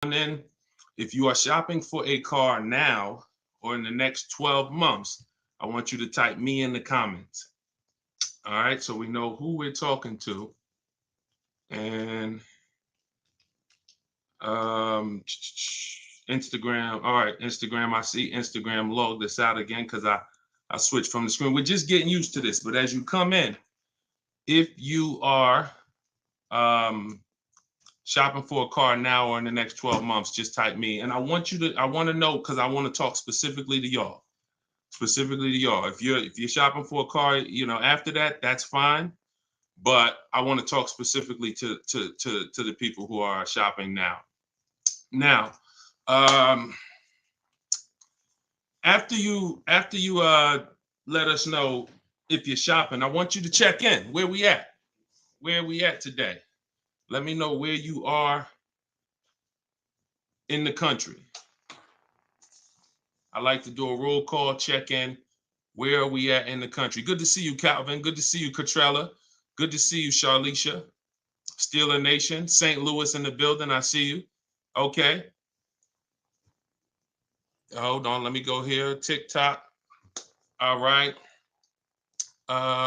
in, if you are shopping for a car now or in the next 12 months, I want you to type me in the comments. All right, so we know who we're talking to. And Instagram. All right, Instagram. I see Instagram log this out again because I switched from the screen. We're just getting used to this. But as you come in, if you are shopping for a car now or in the next 12 months, just type me. And I want to know because I want to talk specifically to y'all. Specifically to y'all. If you're shopping for a car, after that, that's fine. But I want to talk specifically to the people who are shopping now. Now, um, after you let us know if you're shopping, I want you to check in. Where we at? Where we at today? Let me know where you are in the country. I like to do a roll call, check in. Where are we at in the country? Good to see you, Calvin. Good to see you, Catrella. Good to see you, Charlicia. Steeler Nation, St. Louis in the building. I see you. Okay. Hold on. Let me go here. TikTok. All right.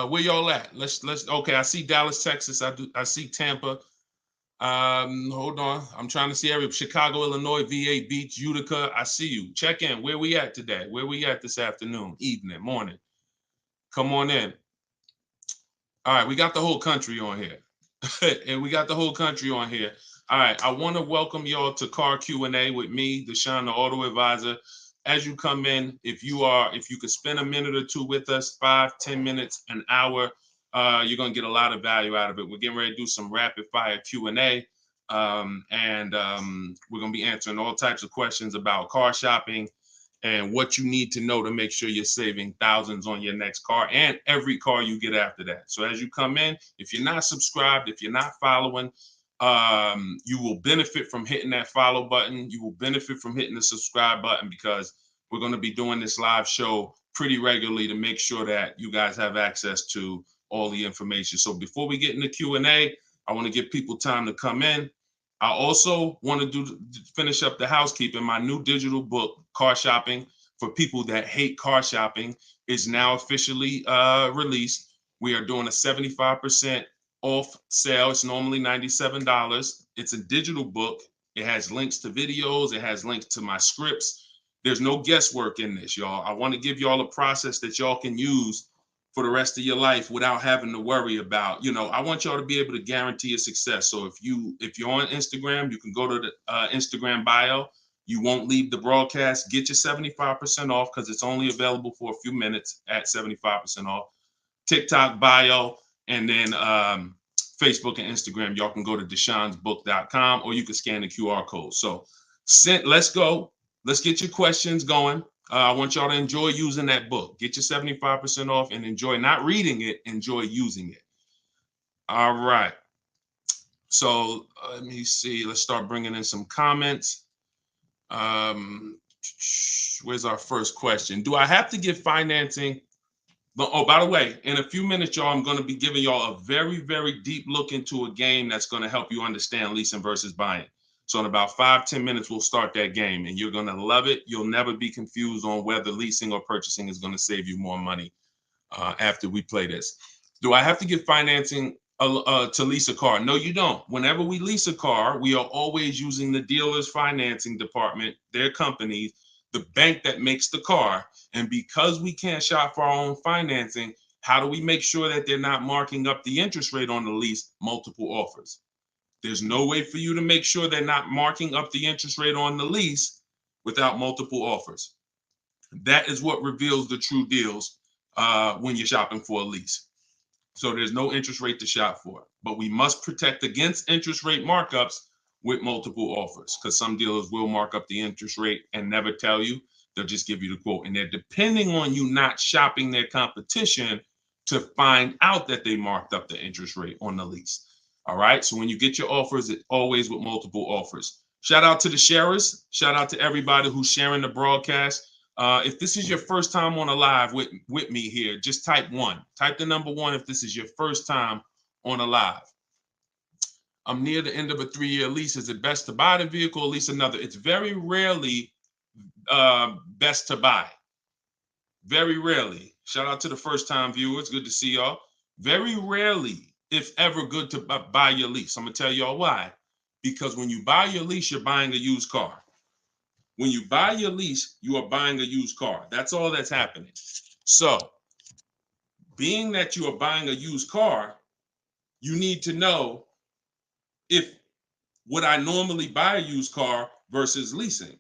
Where y'all at? Let's okay. I see Dallas, Texas. I see Tampa. Hold on. I'm trying to see every Chicago, Illinois, VA Beach, Utica. I see you. Check in. Where we at today? Where we at this afternoon, evening, morning? Come on in. All right, we got the whole country on here. And we got the whole country on here. All right, I want to welcome y'all to Car Q&A with me, Deshone, the auto advisor. As you come in, if you could spend a minute or two with us, 5-10 minutes, an hour, you're gonna get a lot of value out of it. We're getting ready to do some rapid fire Q&A, and we're gonna be answering all types of questions about car shopping and what you need to know to make sure you're saving thousands on your next car and every car you get after that. So as you come in, if you're not subscribed, if you're not following, you will benefit from hitting that follow button. You will benefit from hitting the subscribe button because we're going to be doing this live show pretty regularly to make sure that you guys have access to all the information. So before we get into Q&A, I want to give people time to come in. I also want to finish up the housekeeping. My new digital book, Car Shopping for People That Hate Car Shopping, is now officially released. We are doing a 75% off sale. It's normally $97. It's a digital book. It has links to videos. It has links to my scripts. There's no guesswork in this, y'all. I want to give y'all a process that y'all can use for the rest of your life without having to worry about, I want y'all to be able to guarantee a success. So if you're on Instagram, you can go to the Instagram bio. You won't leave the broadcast. Get your 75% off because it's only available for a few minutes at 75% off. TikTok bio, and then Facebook and Instagram. Y'all can go to deshonesbook.com or you can scan the QR code. So let's go. Let's get your questions going. I want y'all to enjoy using that book. Get your 75% off and enjoy not reading it, enjoy using it. All right. So let me see. Let's start bringing in some comments. Where's our first question? Do I have to get financing? Oh, by the way, in a few minutes, y'all, I'm going to be giving y'all a very, very deep look into a game that's going to help you understand leasing versus buying. So in about 5-10 minutes, we'll start that game and you're going to love it. You'll never be confused on whether leasing or purchasing is going to save you more money after we play this. Do I have to get financing to lease a car? No, you don't. Whenever we lease a car, we are always using the dealer's financing department, their companies, the bank that makes the car. And because we can't shop for our own financing, how do we make sure that they're not marking up the interest rate on the lease multiple offers? There's no way for you to make sure they're not marking up the interest rate on the lease without multiple offers. That is what reveals the true deals when you're shopping for a lease. So there's no interest rate to shop for, but we must protect against interest rate markups with multiple offers because some dealers will mark up the interest rate and never tell you. They'll just give you the quote, and they're depending on you not shopping their competition to find out that they marked up the interest rate on the lease. All right. So when you get your offers, it's always with multiple offers. Shout out to the sharers. Shout out to everybody who's sharing the broadcast. If this is your first time on a live with me here, just type 1. Type the number 1 if this is your first time on a live. I'm near the end of a 3-year lease. Is it best to buy the vehicle or lease another? It's very rarely best to buy. Very rarely. Shout out to the first time viewers. Good to see y'all. Very rarely, if ever, good to buy your lease. I'm going to tell y'all why. Because when you buy your lease, you're buying a used car. When you buy your lease, you are buying a used car. That's all that's happening. So, being that you are buying a used car, you need to know if would I normally buy a used car versus leasing.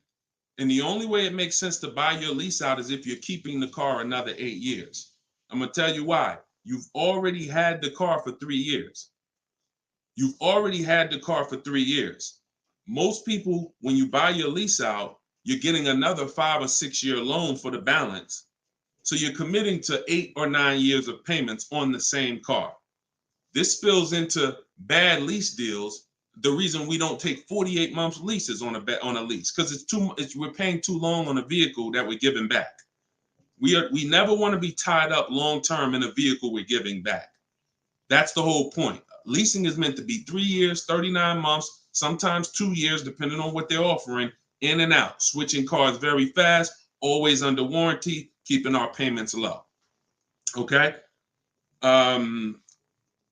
And the only way it makes sense to buy your lease out is if you're keeping the car another 8 years. I'm going to tell you why. You've already had the car for 3 years. You've already had the car for 3 years. Most people, when you buy your lease out, you're getting another 5 or 6 year loan for the balance. So you're committing to 8 or 9 years of payments on the same car. This spills into bad lease deals. The reason we don't take 48 months leases on a lease, because we're paying too long on a vehicle that we're giving back. We never want to be tied up long term in a vehicle we're giving back. That's the whole point. Leasing is meant to be 3 years, 39 months, sometimes 2 years, depending on what they're offering, in and out, switching cars very fast, always under warranty, keeping our payments low. Okay. Can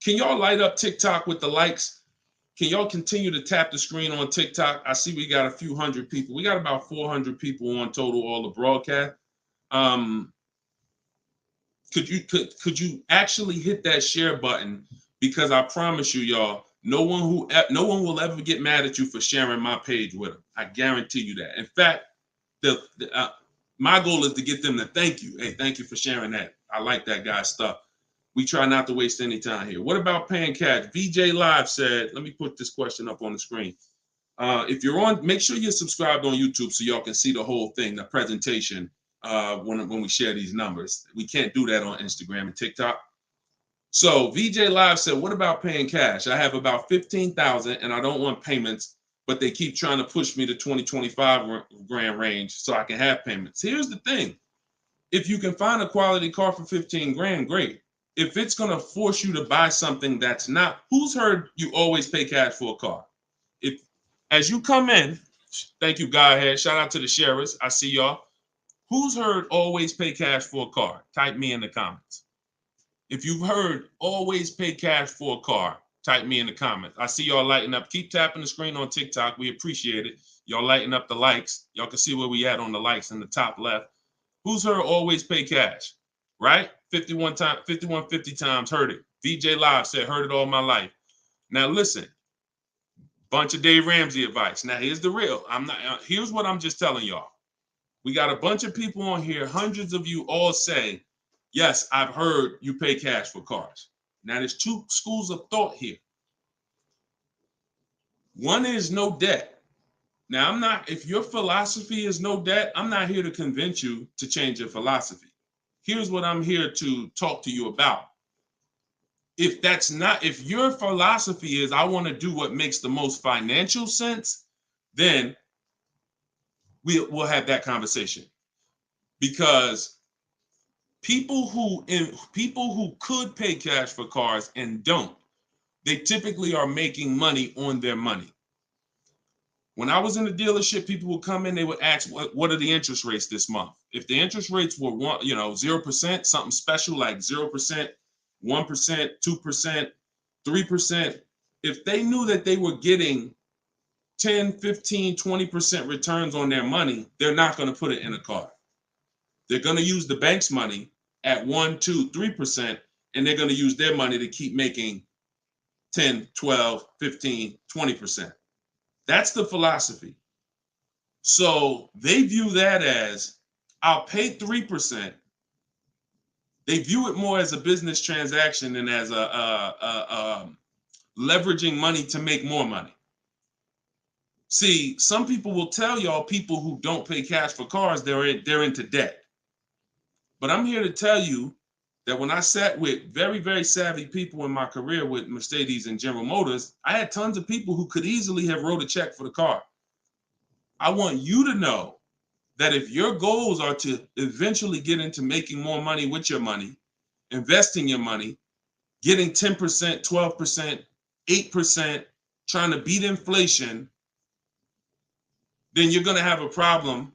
y'all light up TikTok with the likes? Can y'all continue to tap the screen on TikTok? I see we got a few hundred people. We got about 400 people on total, all the broadcast. Could you actually hit that share button? Because I promise you, y'all, no one will ever get mad at you for sharing my page with them. I guarantee you that. In fact, my goal is to get them to thank you. Hey, thank you for sharing that. I like that guy's stuff. We try not to waste any time here. What about paying cash? VJ Live said, let me put this question up on the screen. If you're on, make sure you're subscribed on YouTube so y'all can see the whole thing, the presentation, when we share these numbers. We can't do that on Instagram and TikTok. So VJ Live said, what about paying cash? I have about 15,000 and I don't want payments, but they keep trying to push me to 20-25 grand range so I can have payments. Here's the thing. If you can find a quality car for 15 grand, great. If it's going to force you to buy something that's not, who's heard you always pay cash for a car? If, as you come in, thank you, Godhead. Shout out to the sharers. I see y'all. Who's heard always pay cash for a car? Type me in the comments. If you've heard always pay cash for a car, type me in the comments. I see y'all lighting up. Keep tapping the screen on TikTok. We appreciate it. Y'all lighting up the likes. Y'all can see where we at on the likes in the top left. Who's heard always pay cash? Right? 5150 times heard it. VJ Live said, heard it all my life. Now listen, bunch of Dave Ramsey advice. Now here's the real. Here's what I'm just telling y'all. We got a bunch of people on here, hundreds of you all say, yes, I've heard you pay cash for cars. Now there's two schools of thought here. One is no debt. Now if your philosophy is no debt, I'm not here to convince you to change your philosophy. Here's what I'm here to talk to you about. If your philosophy is I want to do what makes the most financial sense, then we'll have that conversation. Because people who could pay cash for cars and don't, they typically are making money on their money. When I was in the dealership, people would come in, they would ask, what are the interest rates this month? If the interest rates were 0%, something special like 0%, 1%, 2%, 3%, if they knew that they were getting 10, 15, 20% returns on their money, they're not going to put it in a car. They're going to use the bank's money at 1, 2, 3%, and they're going to use their money to keep making 10, 12, 15, 20%. That's the philosophy. So they view that as, I'll pay 3%. They view it more as a business transaction than as a leveraging money to make more money. See, some people will tell y'all people who don't pay cash for cars, they're into debt. But I'm here to tell you that when I sat with very, very savvy people in my career with Mercedes and General Motors, I had tons of people who could easily have wrote a check for the car. I want you to know that if your goals are to eventually get into making more money with your money, investing your money, getting 10%, 12%, 8%, trying to beat inflation, then you're going to have a problem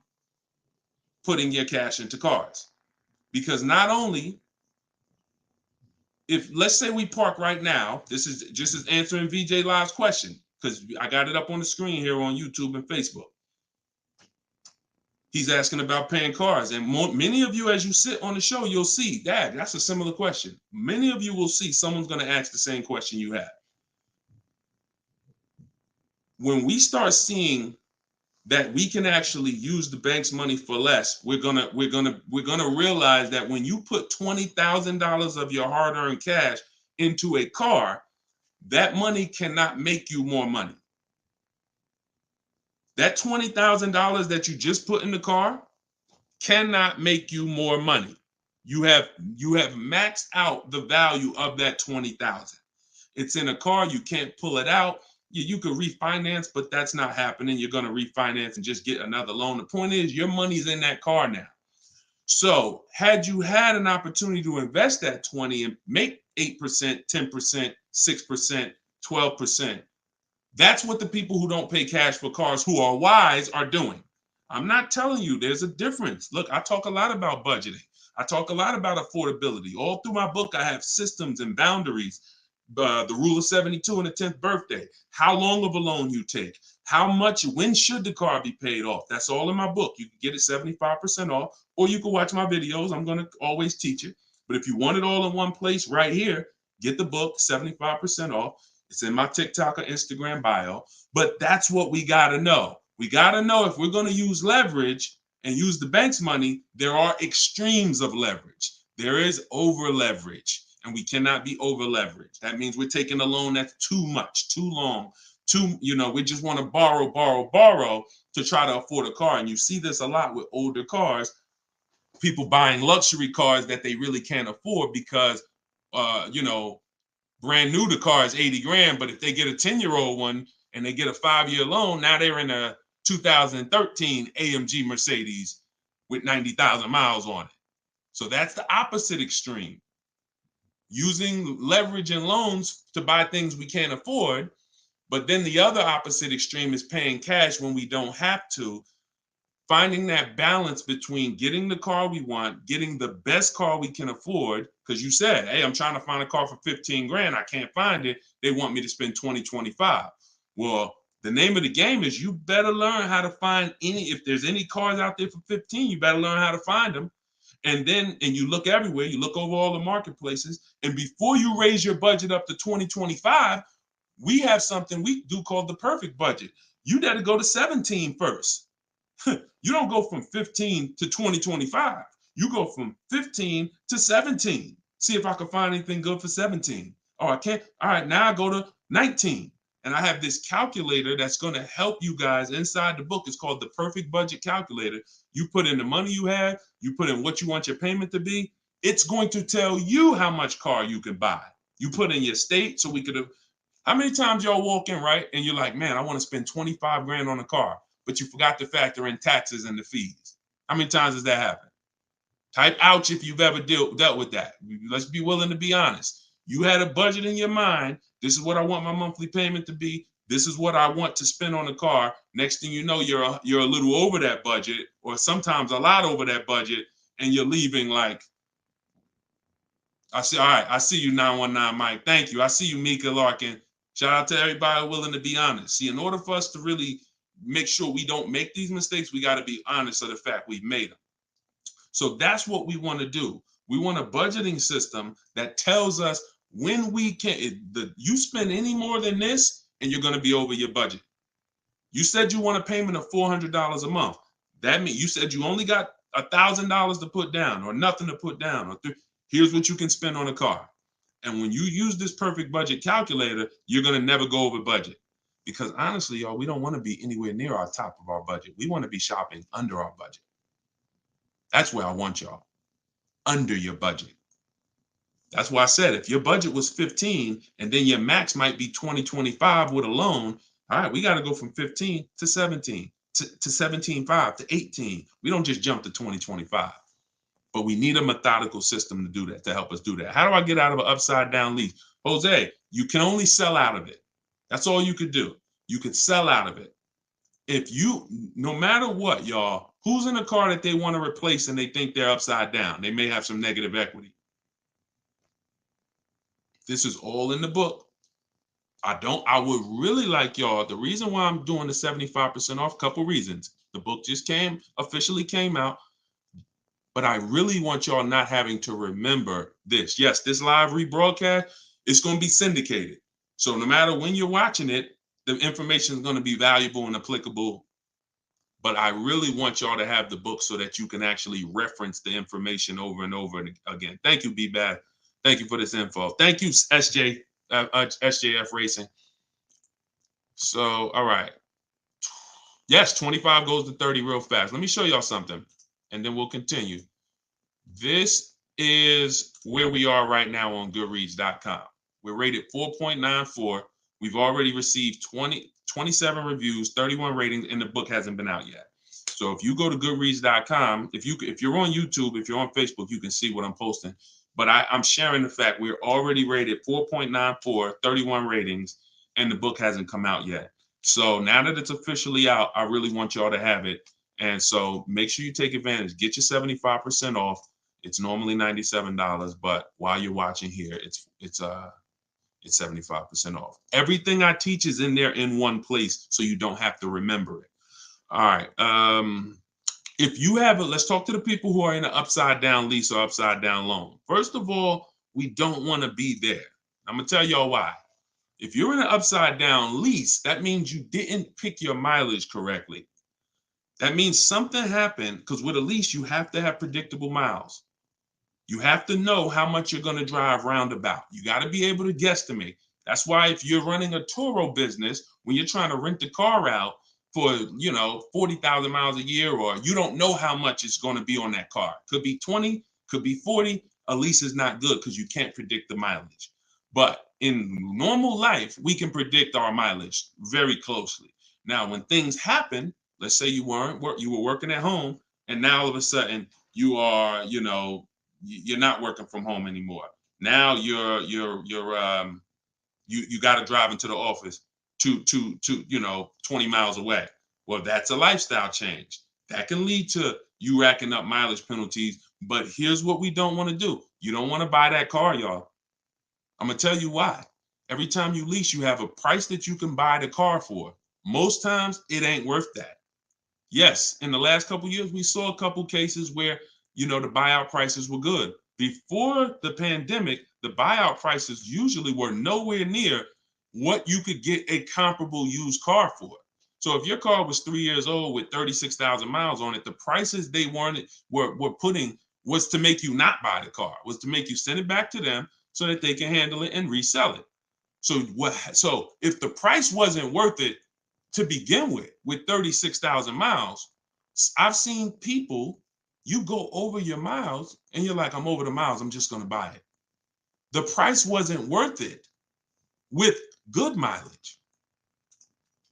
putting your cash into cars. Because not only, if let's say we park right now, this is just as answering VJ Live's question, because I got it up on the screen here on YouTube and Facebook. He's asking about paying cars. And many of you, as you sit on the show, you'll see, Dad, that's a similar question. Many of you will see someone's going to ask the same question you have. When we start seeing that we can actually use the bank's money for less, we're gonna realize that when you put $20,000 of your hard-earned cash into a car, that money cannot make you more money. That $20,000 that you just put in the car cannot make you more money. You have maxed out the value of that 20,000. It's in a car, you can't pull it out. You could refinance, but that's not happening. You're going to refinance and just get another loan. The point is, your money's in that car now. So had you had an opportunity to invest that 20 and make 8%, 10%, 6%, 12%, that's what the people who don't pay cash for cars, who are wise, are doing. I'm not telling you there's a difference. Look, I talk a lot about budgeting. I talk a lot about affordability. All through my book, I have systems and boundaries. The rule of 72 and the 10th birthday, how long of a loan you take, how much, when should the car be paid off? That's all in my book. You can get it 75% off, or you can watch my videos. I'm going to always teach it. But if you want it all in one place right here, get the book, 75% off. It's in my TikTok or Instagram bio. But that's what we got to know. We got to know if we're going to use leverage and use the bank's money, there are extremes of leverage. There is over leverage. And we cannot be over leveraged. That means we're taking a loan that's too much, too long, we just want to borrow to try to afford a car. And you see this a lot with older cars, people buying luxury cars that they really can't afford because, brand new, the car is 80 grand. But if they get a 10-year-old one and they get a 5-year loan, now they're in a 2013 AMG Mercedes with 90,000 miles on it. So that's the opposite extreme. Using leverage and loans to buy things we can't afford. But then the other opposite extreme is paying cash when we don't have to. Finding that balance between getting the car we want, getting the best car we can afford. Because you said, hey, I'm trying to find a car for 15 grand. I can't find it. They want me to spend 20, 25. Well, the name of the game is you better learn how to find if there's any cars out there for 15, you better learn how to find them. And you look everywhere, you look over all the marketplaces, and before you raise your budget up to 2025, we have something we do called the perfect budget. You got to go to 17 first. You don't go from 15 to 2025. You go from 15 to 17. See if I can find anything good for 17. Oh, I can't. All right, now I go to 19. And I have this calculator that's going to help you guys inside the book. It's called the Perfect Budget Calculator. You put in the money you have, you put in what you want your payment to be. It's going to tell you how much car you can buy. You put in your state, so we could have. How many times y'all walk in, right? And you're like, man, I want to spend 25 grand on a car, but you forgot to factor in taxes and the fees. How many times does that happen? Type ouch if you've ever dealt with that. Let's be willing to be honest. You had a budget in your mind. This is what I want my monthly payment to be. This is what I want to spend on the car. Next thing you know, you're a little over that budget, or sometimes a lot over that budget, and you're leaving like, all right, I see you, 919 Mike. Thank you. I see you, Mika Larkin. Shout out to everybody willing to be honest. See, in order for us to really make sure we don't make these mistakes, we got to be honest of the fact we've made them. So that's what we want to do. We want a budgeting system that tells us when we can. You spend any more than this, and you're going to be over your budget. You said you want a payment of $400 a month. That means you said you only got $1,000 to put down, or nothing to put down. Or here's what you can spend on a car. And when you use this perfect budget calculator, you're going to never go over budget. Because honestly, y'all, we don't want to be anywhere near our top of our budget. We want to be shopping under our budget. That's where I want y'all. Under your budget. That's why I said if your budget was 15 and then your max might be 20, 25 with a loan, all right, we got to go from 15 to 17, to 17.5 to 18. We don't just jump to 20, 25. But we need a methodical system to do that, to help us do that. How do I get out of an upside down lease? Jose, you can only sell out of it. That's all you could do. You could sell out of it. If you, no matter what, y'all, who's in a car that they want to replace and they think they're upside down? They may have some negative equity. This is all in the book. I would really like y'all, the reason why I'm doing the 75% off, couple reasons. The book just officially came out, but I really want y'all not having to remember this. Yes, this live rebroadcast is going to be syndicated. So no matter when you're watching it, the information is going to be valuable and applicable. But I really want y'all to have the book so that you can actually reference the information over and over again. Thank you, B-Bad. Thank you for this info. Thank you, SJF Racing. So, all right. Yes, 25 goes to 30 real fast. Let me show y'all something, and then we'll continue. This is where we are right now on Goodreads.com. We're rated 4.94. We've already received 27 reviews, 31 ratings, and the book hasn't been out yet. So if you go to Goodreads.com, if you're on YouTube, if you're on Facebook, you can see what I'm posting. But I'm sharing the fact we're already rated 4.94, 31 ratings, and the book hasn't come out yet. So now that it's officially out, I really want y'all to have it. And so make sure you take advantage. Get your 75% off. It's normally $97, but while you're watching here, it's 75% off. Everything I teach is in there in one place, so you don't have to remember it. All right. If you have it, let's talk to the people who are in an upside down lease or upside down loan. First of all, we don't want to be there. I'm gonna tell y'all why. If you're in an upside down lease, that means you didn't pick your mileage correctly. That means something happened, because with a lease, you have to have predictable miles. You have to know how much you're going to drive roundabout. You got to be able to guesstimate. That's why if you're running a Turo business, when you're trying to rent the car out for, 40,000 miles a year, or you don't know how much it's going to be on that car. Could be 20, could be 40. A lease is not good because you can't predict the mileage. But in normal life, we can predict our mileage very closely. Now, when things happen, let's say you were working at home, and now all of a sudden you are, you're not working from home anymore. Now you got to drive into the office to 20 miles away. Well, that's a lifestyle change. That can lead to you racking up mileage penalties. But here's what we don't want to do. You don't want to buy that car, y'all. I'm gonna tell you why. Every time you lease, you have a price that you can buy the car for. Most times it ain't worth that. Yes, in the last couple of years, we saw a couple cases where, the buyout prices were good. Before the pandemic, the buyout prices usually were nowhere near what you could get a comparable used car for. So if your car was 3 years old with 36,000 miles on it, the prices they were putting was to make you not buy the car, was to make you send it back to them so that they can handle it and resell it. So if the price wasn't worth it to begin with 36,000 miles, I've seen people, you go over your miles and you're like, I'm over the miles, I'm just going to buy it. The price wasn't worth it with good mileage.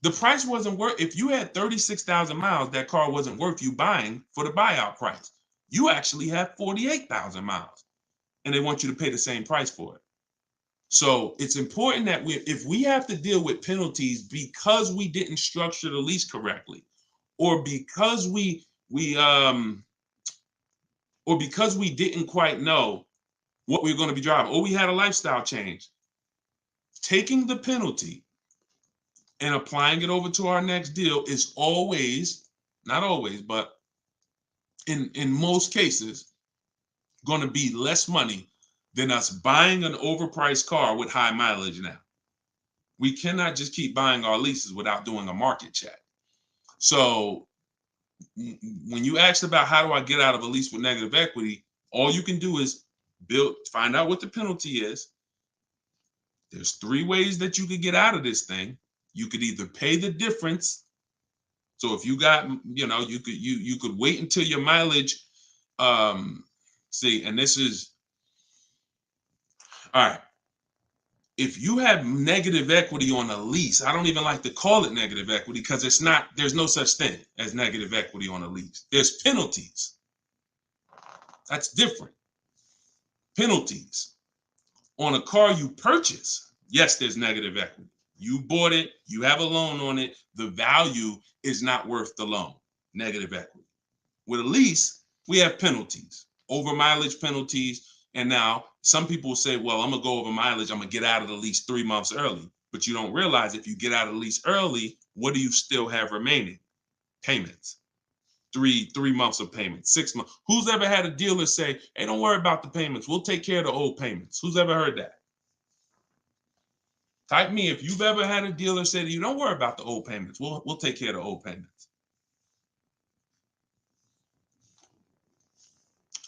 The price wasn't worth, if you had 36,000 miles, that car wasn't worth you buying for the buyout price. You actually have 48,000 miles and they want you to pay the same price for it. So it's important that if we have to deal with penalties because we didn't structure the lease correctly, or because we didn't quite know what we were going to be driving, or we had a lifestyle change, taking the penalty and applying it over to our next deal is always, not always, but in most cases, going to be less money than us buying an overpriced car with high mileage now. We cannot just keep buying our leases without doing a market check. So when you asked about how do I get out of a lease with negative equity, all you can do is find out what the penalty is. There's 3 ways that you could get out of this thing. You could either pay the difference. So if you got, you could wait until your mileage, and this is, all right. If you have negative equity on a lease, I don't even like to call it negative equity because there's no such thing as negative equity on a lease. There's penalties. That's different. Penalties on a car you purchase. Yes, there's negative equity. You bought it, you have a loan on it, the value is not worth the loan, negative equity. With a lease, we have penalties, over mileage penalties. And now some people will say, well, I'm gonna go over mileage, I'm gonna get out of the lease 3 months early. But you don't realize if you get out of the lease early, what do you still have remaining? Payments. Three months of payments, 6 months. Who's ever had a dealer say, hey, don't worry about the payments, we'll take care of the old payments? Who's ever heard that? Type me if you've ever had a dealer say to you, don't worry about the old payments, we'll take care of the old payments.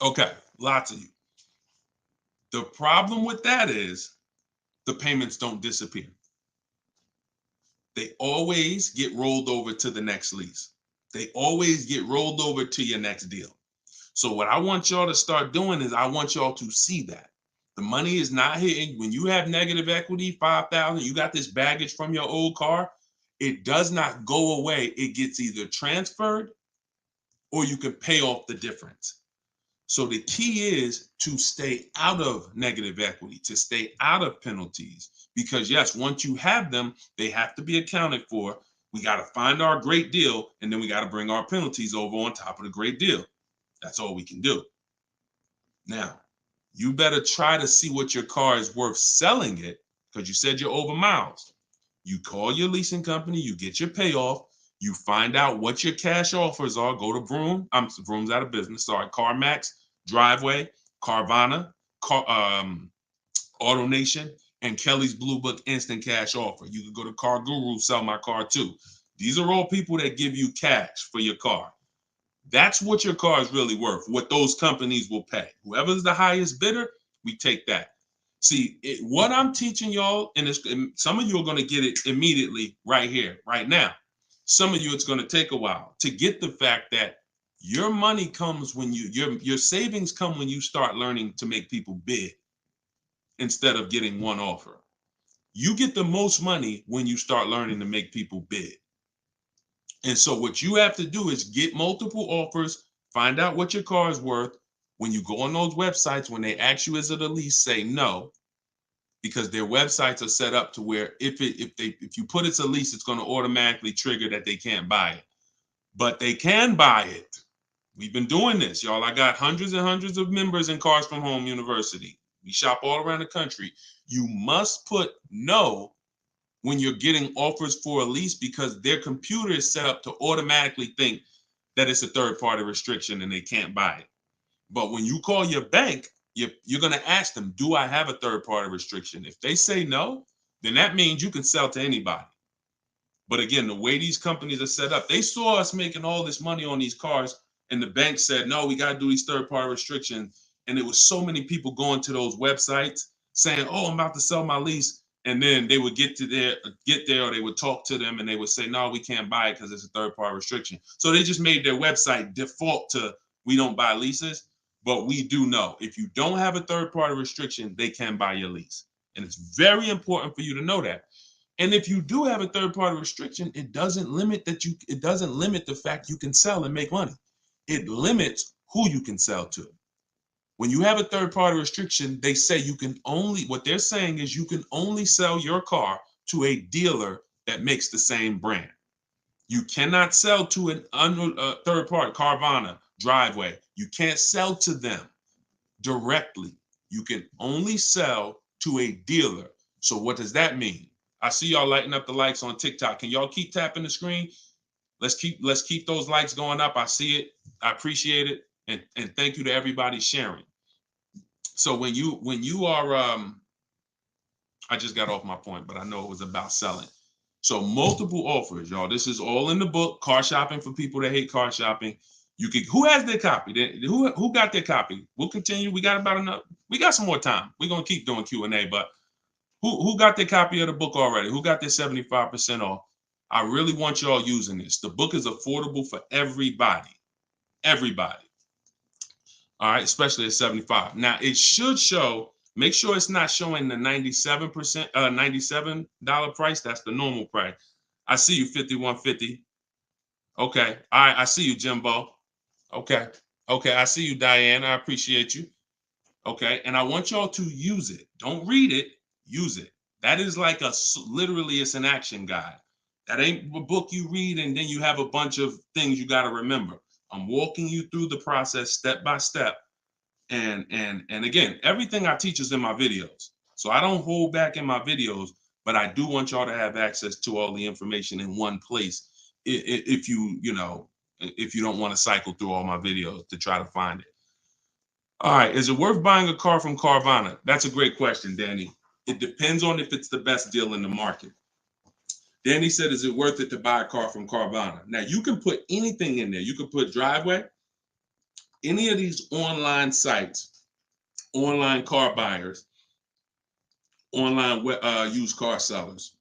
Okay, lots of you. The problem with that is the payments don't disappear. They always get rolled over to the next lease. They always get rolled over to your next deal. So what I want y'all to start doing is I want y'all to see that the money is not hitting. When you have negative equity, 5,000, you got this baggage from your old car, it does not go away. It gets either transferred or you can pay off the difference. So the key is to stay out of negative equity, to stay out of penalties, because yes, once you have them, they have to be accounted for. We got to find our great deal, and then we got to bring our penalties over on top of the great deal. That's all we can do. Now, you better try to see what your car is worth selling it, because you said you're over miles. You call your leasing company, you get your payoff, you find out what your cash offers are. Go to Vroom. Vroom's out of business. Sorry, CarMax, Driveway, Carvana, AutoNation, and Kelly's Blue Book Instant Cash Offer. You can go to Car Guru, Sell My Car Too. These are all people that give you cash for your car. That's what your car is really worth, what those companies will pay. Whoever's the highest bidder, we take that. See, what I'm teaching y'all, and some of you are going to get it immediately right here, right now. Some of you, it's going to take a while to get the fact that your money comes when your savings come when you start learning to make people bid instead of getting one offer. You get the most money when you start learning to make people bid. And so what you have to do is get multiple offers, find out what your car is worth. When you go on those websites, when they ask you, is it a lease, say no, because their websites are set up to where if you put it's a lease, it's going to automatically trigger that they can't buy it. But they can buy it. We've been doing this, y'all. I got hundreds and hundreds of members in Cars from Home University. We shop all around the country. You must put no when you're getting offers for a lease, because their computer is set up to automatically think that it's a third-party restriction and they can't buy it. But when you call your bank, you're going to ask them, do I have a third-party restriction? If they say no, then that means you can sell to anybody. But again, the way these companies are set up, they saw us making all this money on these cars, and the bank said, no, we got to do these third-party restrictions. And there was so many people going to those websites saying, oh, I'm about to sell my lease. And then they would get there, or they would talk to them and they would say, no, we can't buy it because it's a third-party restriction. So they just made their website default to we don't buy leases, but we do know if you don't have a third-party restriction, they can buy your lease. And it's very important for you to know that. And if you do have a third-party restriction, it doesn't limit the fact you can sell and make money. It limits who you can sell to. When you have a third-party restriction, they say what they're saying is you can only sell your car to a dealer that makes the same brand. You cannot sell to a third party, Carvana, Driveway. You can't sell to them directly. You can only sell to a dealer. So what does that mean? I see y'all lighting up the likes on TikTok. Can y'all keep tapping the screen? Let's keep those likes going up. I see it. I appreciate it. And thank you to everybody sharing. So when you are I just got off my point, but I know it was about selling. So multiple offers, y'all. This is all in the book, Car Shopping for People That Hate Car Shopping. Who has their copy? Who got their copy? We'll continue. We got about enough. We got some more time. We're gonna keep doing Q&A, but who got their copy of the book already? Who got their 75% off? I really want y'all using this. The book is affordable for everybody. Everybody. All right, especially at 75. Now it should show. Make sure it's not showing the 97%, $97 price. That's the normal price. I see you, 5150. Okay. All right. I see you, Jimbo. Okay. Okay. I see you, Diane. I appreciate you. Okay. And I want y'all to use it. Don't read it. Use it. That is like literally, it's an action guide. That ain't a book you read and then you have a bunch of things you got to remember. I'm walking you through the process step by step. And again, everything I teach is in my videos. So I don't hold back in my videos, but I do want y'all to have access to all the information in one place. If if you don't want to cycle through all my videos to try to find it. All right, is it worth buying a car from Carvana? That's a great question, Danny. It depends on if it's the best deal in the market. Danny said, is it worth it to buy a car from Carvana? Now, you can put anything in there. You can put Driveway, any of these online sites, online car buyers, online used car sellers.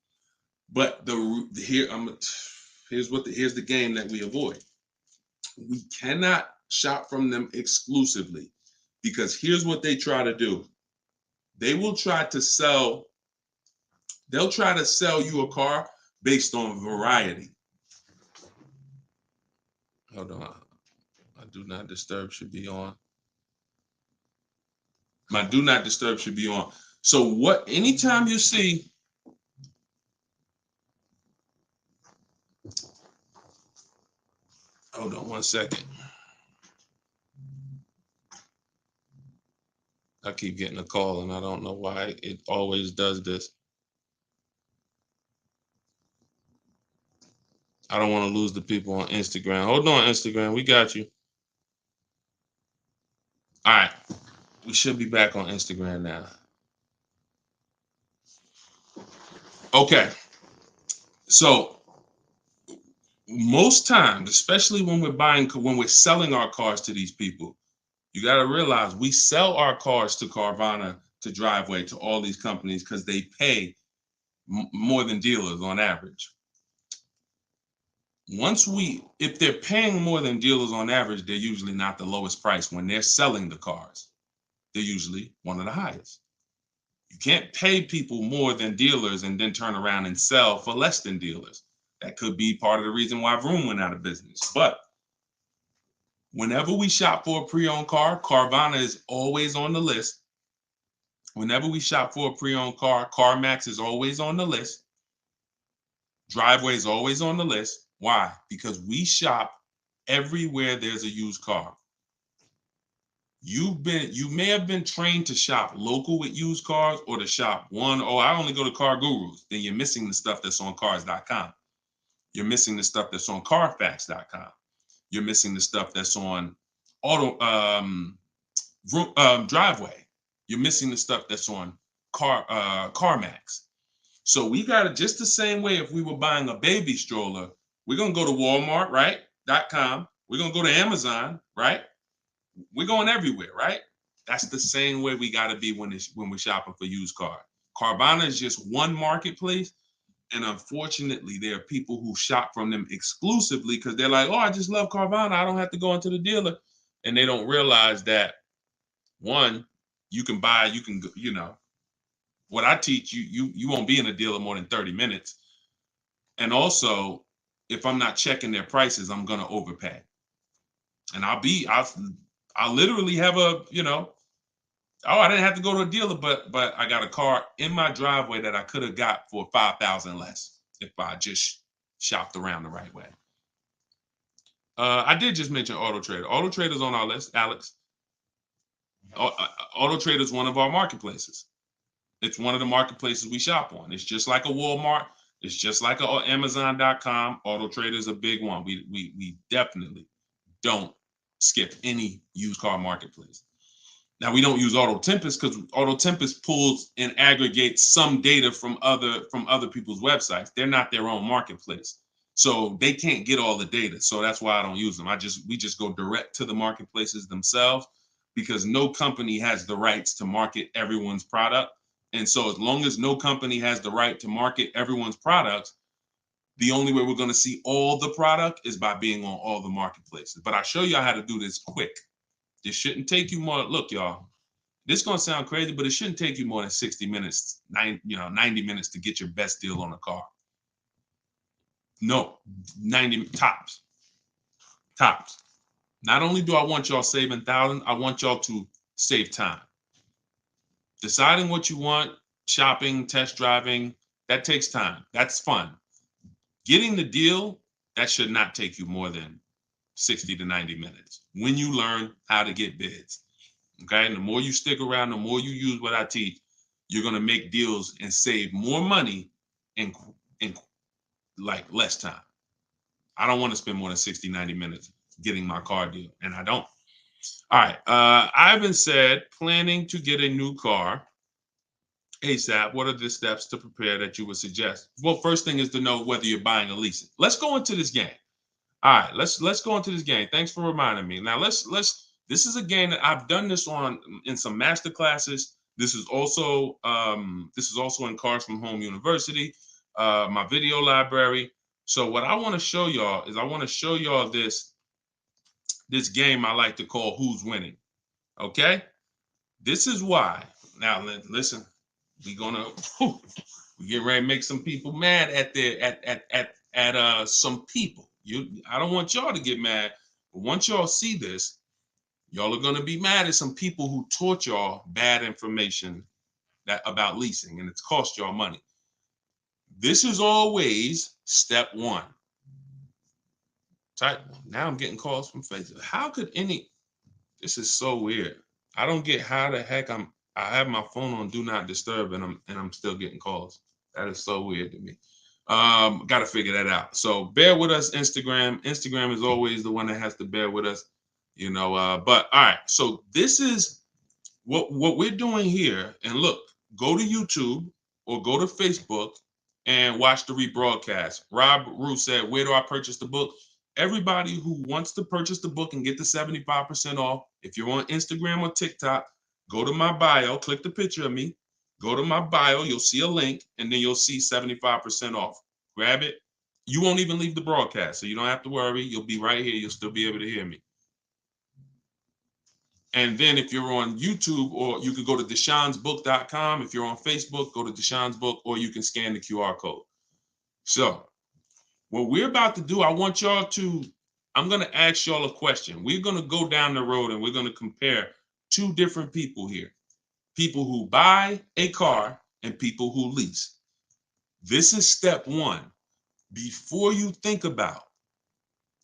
But here's the game that we avoid. We cannot shop from them exclusively, because here's what they try to do. They'll try to sell you a car based on variety. Hold on. My do not disturb should be on. My do not disturb should be on. So anytime you see, hold on one second. I keep getting a call and I don't know why it always does this. I don't want to lose the people on Instagram. Hold on, Instagram. We got you. All right. We should be back on Instagram now. Okay. So most times, especially when we're selling our cars to these people, you got to realize we sell our cars to Carvana, to Driveway, to all these companies because they pay more than dealers on average. If they're paying more than dealers on average, they're usually not the lowest price. When they're selling the cars, they're usually one of the highest. You can't pay people more than dealers and then turn around and sell for less than dealers. That could be part of the reason why Vroom went out of business. But whenever we shop for a pre-owned car, Carvana is always on the list. Whenever we shop for a pre-owned car, CarMax is always on the list. Driveway is always on the list. Why? Because we shop everywhere there's a used car. You may have been trained to shop local with used cars, or to shop I only go to Car Gurus. Then you're missing the stuff that's on cars.com. You're missing the stuff that's on carfax.com. You're missing the stuff that's on Driveway. You're missing the stuff that's on CarMax. So we got it just the same way. If we were buying a baby stroller, we're gonna go to Walmart, right? .com. We're gonna go to Amazon, right? We're going everywhere, right? That's the same way we got to be when we're shopping for used car. Carvana is just one marketplace, and unfortunately, there are people who shop from them exclusively because they're like, "Oh, I just love Carvana. I don't have to go into the dealer," and they don't realize that one, you can buy, what I teach you won't be in a dealer more than 30 minutes, and also, if I'm not checking their prices, I'm gonna overpay, and I'll literally have I didn't have to go to a dealer, but I got a car in my driveway that I could have got for 5,000 less if I just shopped around the right way. I did just mention Auto Trader. Auto Trader's on our list, Alex. Auto Trader is one of our marketplaces. It's one of the marketplaces we shop on. It's just like a Walmart. It's just like a Amazon.com. Auto Trader is a big one. We definitely don't skip any used car marketplace. Now, we don't use Auto Tempest because Auto Tempest pulls and aggregates some data from other people's websites. They're not their own marketplace, so they can't get all the data. So that's why I don't use them. We just go direct to the marketplaces themselves, because no company has the rights to market everyone's product. And so as long as no company has the right to market everyone's products, the only way we're going to see all the product is by being on all the marketplaces. But I'll show you how to do this quick. This shouldn't take you more. Look, y'all, this is going to sound crazy, but it shouldn't take you more than 60 minutes, 90 minutes to get your best deal on a car. No, 90 tops. Tops. Not only do I want y'all saving thousands, I want y'all to save time. Deciding what you want shopping, test driving, that takes time. That's fun. Getting the deal, that should not take you more than 60 to 90 minutes when you learn how to get bids. Okay. And the more you stick around, the more you use what I teach, you're going to make deals and save more money in like less time. I don't want to spend more than 60, 90 minutes getting my car deal, and I don't. All right. Ivan said, planning to get a new car ASAP. What are the steps to prepare that you would suggest? Well, first thing is to know whether you're buying or leasing. Let's go into this game. All right, let's go into this game. Thanks for reminding me. Now let's this is a game that I've done this on in some master classes. This is also in Cars from Home University, my video library. So what I want to show y'all is I want to show y'all this game I like to call Who's Winning. Okay? This is why. Now listen, we get ready to make some people mad at some people. I don't want y'all to get mad, but once y'all see this, y'all are gonna be mad at some people who taught y'all bad information about leasing, and it's cost y'all money. This is always step one. Now I'm getting calls from Facebook. How could this is so weird. I don't get how the heck I have my phone on do not disturb and I'm still getting calls. That is so weird to me. Got to figure that out. So bear with us, Instagram. Instagram is always the one that has to bear with us, but all right. So this is what we're doing here. And look, go to YouTube or go to Facebook and watch the rebroadcast. Rob Rue said, where do I purchase the book? Everybody who wants to purchase the book and get the 75% off, if you're on Instagram or TikTok, go to my bio, click the picture of me, go to my bio, you'll see a link, and then you'll see 75% off. Grab it. You won't even leave the broadcast, so you don't have to worry. You'll be right here. You'll still be able to hear me. And then if you're on YouTube, or you could go to deshonesbook.com. If you're on Facebook, go to Deshone's Book, or you can scan the QR code. So what we're about to do, I'm going to ask y'all a question. We're going to go down the road and we're going to compare two different people here. People who buy a car and people who lease. This is step one. Before you think about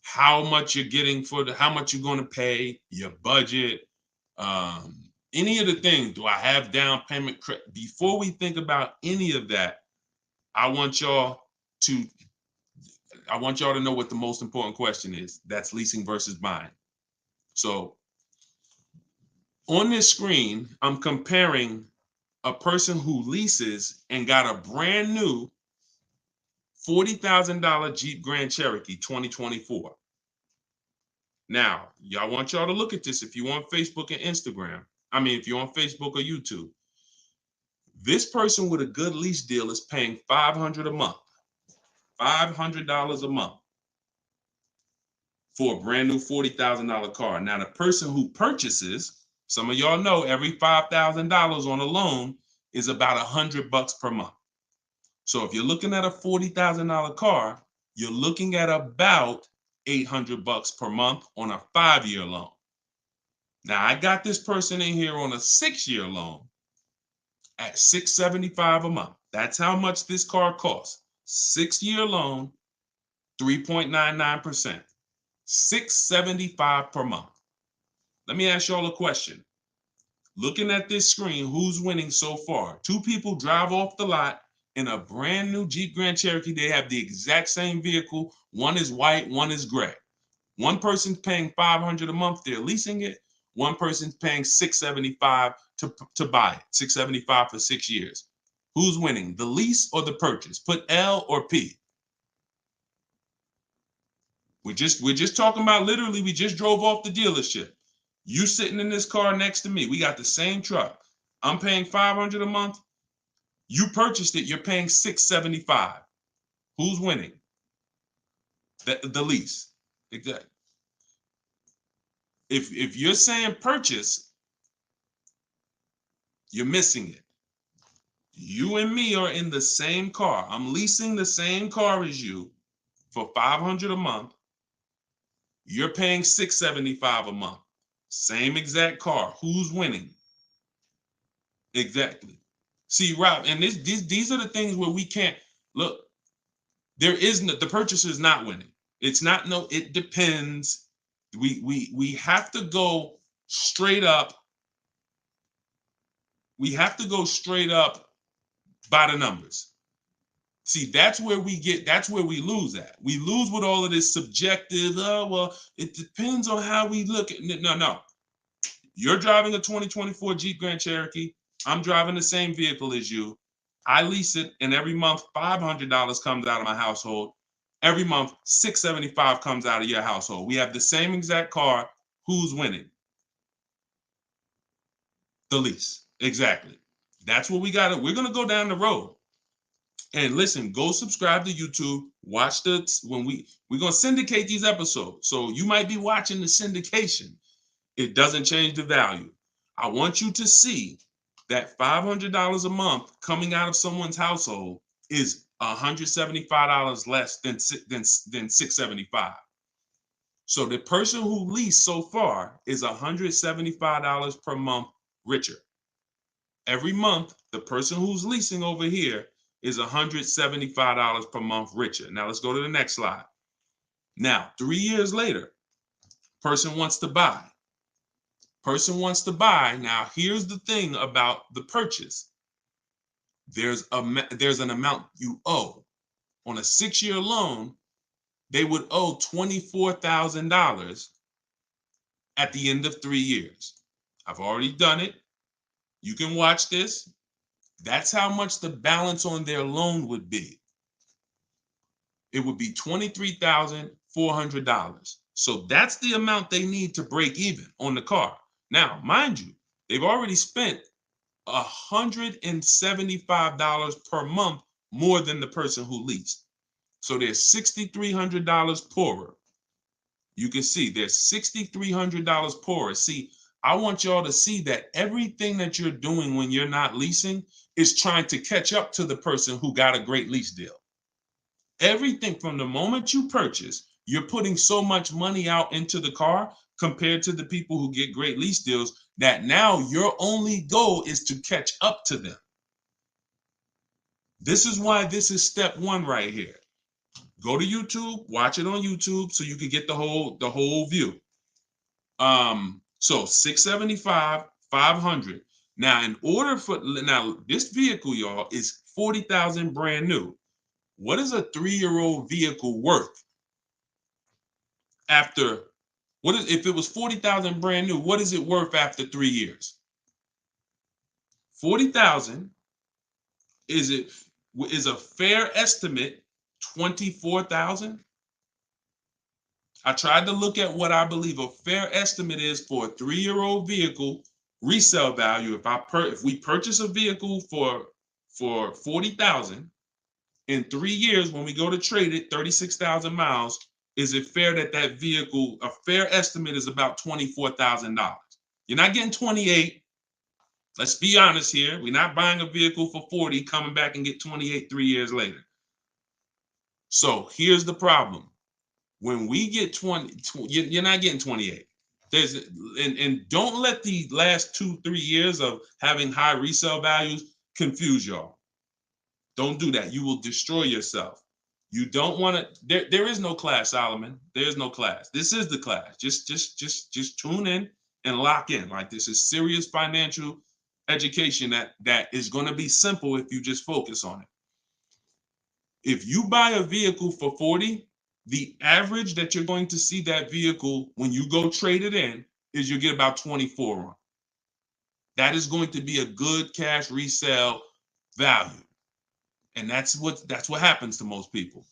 how much you're getting how much you're going to pay, your budget, any of the things, do I have down payment? Before we think about any of that, I want y'all to know what the most important question is. That's leasing versus buying. So on this screen, I'm comparing a person who leases and got a brand new $40,000 Jeep Grand Cherokee 2024. Now, I want y'all to look at this if you're on Facebook and Instagram. If you're on Facebook or YouTube. This person with a good lease deal is paying $500 a month. $500 a month for a brand new $40,000 car. Now, the person who purchases, some of y'all know every $5,000 on a loan is about $100 per month. So if you're looking at a $40,000 car, you're looking at about $800 per month on a 5-year loan. Now, I got this person in here on a 6-year loan at $675 a month. That's how much this car costs. 6-year loan, 3.99%. $675 per month. Let me ask y'all a question. Looking at this screen, who's winning so far? Two people drive off the lot in a brand new Jeep Grand Cherokee. They have the exact same vehicle. One is white, one is gray. One person's paying $500 a month. They're leasing it. One person's paying $675 to buy it. $675 for 6 years. Who's winning, the lease or the purchase? Put L or P. We're just talking about, literally, we just drove off the dealership. You sitting in this car next to me. We got the same truck. I'm paying $500 a month. You purchased it. You're paying $675. Who's winning? The lease. Exactly. If you're saying purchase, you're missing it. You and me are in the same car. I'm leasing the same car as you for $500 a month. You're paying $675 a month. Same exact car. Who's winning? Exactly. See, Rob, and these are the things where we can't look. There is no, the purchaser is not winning. It's not no. It depends. We have to go straight up. We have to go straight up by the numbers. See, that's where we lose at. We lose with all of this subjective, oh, well, it depends on how we look at it. No. You're driving a 2024 Jeep Grand Cherokee. I'm driving the same vehicle as you. I lease it, and every month $500 comes out of my household. Every month $675 comes out of your household. We have the same exact car. Who's winning? The lease. Exactly. That's what we got. We're gonna go down the road. And listen, go subscribe to YouTube. Watch we're gonna syndicate these episodes. So you might be watching the syndication. It doesn't change the value. I want you to see that $500 a month coming out of someone's household is $175 less than $675. So the person who leased so far is $175 per month richer. Every month, the person who's leasing over here is $175 per month richer. Now let's go to the next slide. Now, 3 years later, person wants to buy. Person wants to buy. Now, here's the thing about the purchase. There's an amount you owe. On a 6-year loan, they would owe $24,000 at the end of 3 years. I've already done it. You can watch this. That's how much the balance on their loan would be. It would be $23,400. So that's the amount they need to break even on the car. Now, mind you, they've already spent $175 per month more than the person who leased. So they're $6,300 poorer. You can see they're $6,300 poorer. See, I want y'all to see that everything that you're doing when you're not leasing is trying to catch up to the person who got a great lease deal. Everything from the moment you purchase, you're putting so much money out into the car compared to the people who get great lease deals that now your only goal is to catch up to them. This is why this is step one right here. Go to YouTube, watch it on YouTube so you can get the whole view. So 675, 500. Now, this vehicle, y'all, is 40,000 brand new. What is a 3-year-old vehicle worth after? If it was 40,000 brand new? What is it worth after 3 years? 40,000 is a fair estimate 24,000. I tried to look at what I believe a fair estimate is for a 3-year-old vehicle resale value. If we purchase a vehicle for 40,000 in 3 years, when we go to trade it, 36,000 miles, is it fair that vehicle, a fair estimate is about $24,000? You're not getting 28. Let's be honest here. We're not buying a vehicle for 40, coming back and get 28 3 years later. So here's the problem. When we get 20, you're not getting 28. And don't let the last 2-3 years of having high resale values confuse y'all. Don't do that. You will destroy yourself. You don't want to. There is no class, Solomon. There is no class. This is the class. Just tune in and lock in. Like, this is serious financial education that is going to be simple if you just focus on it. If you buy a vehicle for 40, the average that you're going to see that vehicle when you go trade it in is you get about 24 on. That is going to be a good cash resale value. And that's what happens to most people.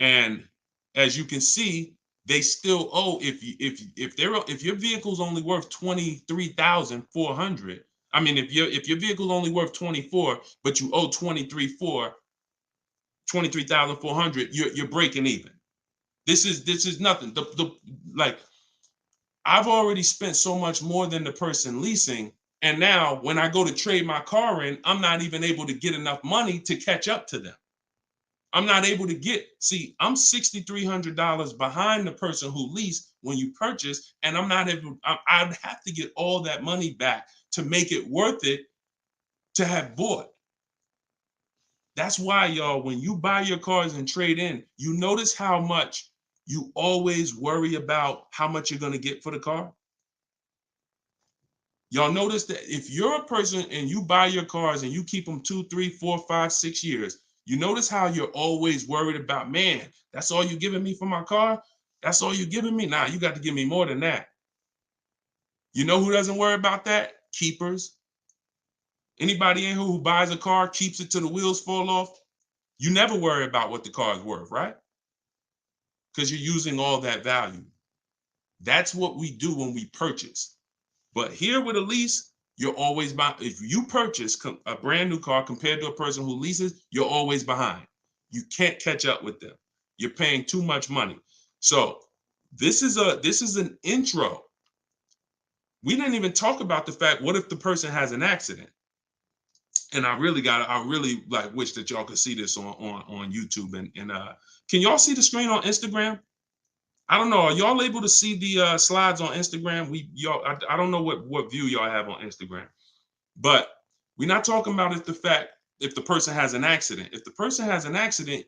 And as you can see, they still owe, if your vehicle's only worth 23,400, I mean, if your vehicle's only worth 24, but you owe 23,400, you're breaking even. This is nothing. Like, I've already spent so much more than the person leasing, and now when I go to trade my car in, I'm not even able to get enough money to catch up to them. I'm not able to I'm $6,300 behind the person who leased when you purchase, and I'd have to get all that money back to make it worth it to have bought. That's why, y'all, when you buy your cars and trade in, you notice how much you always worry about how much you're going to get for the car. Y'all notice that if you're a person and you buy your cars and you keep them 2, 3, 4, 5, 6 years, you notice how you're always worried about, man, that's all you're giving me for my car? That's all you're giving me? Nah, you got to give me more than that. You know who doesn't worry about that? Keepers. Anybody in here who buys a car, keeps it till the wheels fall off, you never worry about what the car is worth, right? Because you're using all that value. That's what we do when we purchase. But here with a lease, you're always behind. If you purchase a brand new car compared to a person who leases, you're always behind. You can't catch up with them. You're paying too much money. So this is an intro. We didn't even talk about the fact, what if the person has an accident? And I really like wish that y'all could see this on YouTube. And can y'all see the screen on Instagram? I don't know. Are y'all able to see the slides on Instagram? I don't know what view y'all have on Instagram, but we're not talking about if the person has an accident. If the person has an accident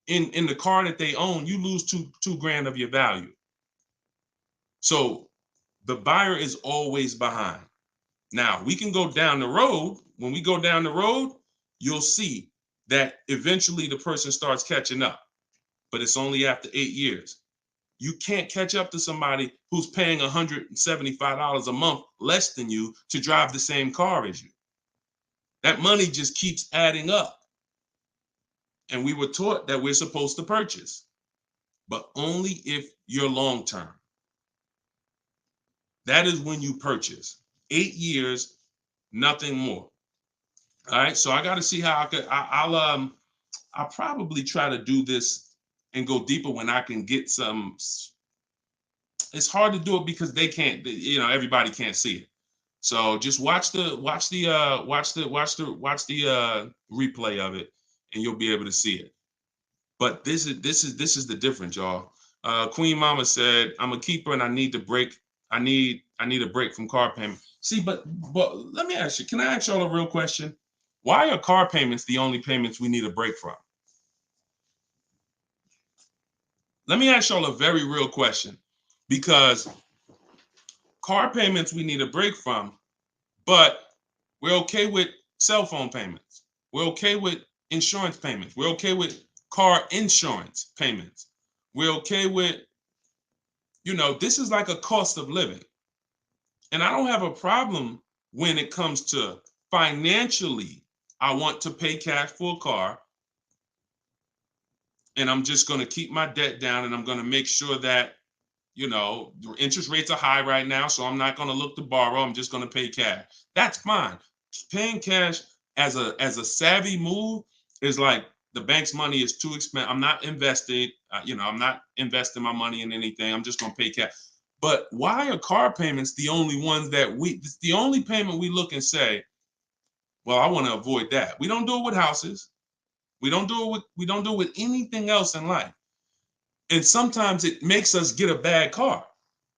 in the car that they own, you lose two grand of your value. So the buyer is always behind. Now we can go down the road. When we go down the road, you'll see that eventually the person starts catching up, but it's only after 8 years. You can't catch up to somebody who's paying $175 a month less than you to drive the same car as you. That money just keeps adding up. And we were taught that we're supposed to purchase, but only if you're long term. That is when you purchase. 8 years, nothing more. All right, so I got to see how I'll probably try to do this and go deeper when I can get some. It's hard to do it because they can't, everybody can't see it. So just watch the replay of it, and you'll be able to see it. But this is the difference, y'all. Queen Mama said, "I'm a keeper and I need to break. I need a break from car payment." See, but let me ask you. Can I ask y'all a real question? Why are car payments the only payments we need a break from? Let me ask y'all a very real question, because car payments we need a break from, but we're okay with cell phone payments. We're okay with insurance payments. We're okay with car insurance payments. We're okay with, this is like a cost of living. And I don't have a problem when it comes to financially, I want to pay cash for a car, and I'm just going to keep my debt down, and I'm going to make sure that, the interest rates are high right now, so I'm not going to look to borrow. I'm just going to pay cash. That's fine. Paying cash as a savvy move is like, the bank's money is too expensive. I'm not investing. I'm not investing my money in anything. I'm just going to pay cash. But why are car payments the only ones it's the only payment we look and say, well, I want to avoid that. We don't do it with houses. We don't do it with anything else in life. And sometimes it makes us get a bad car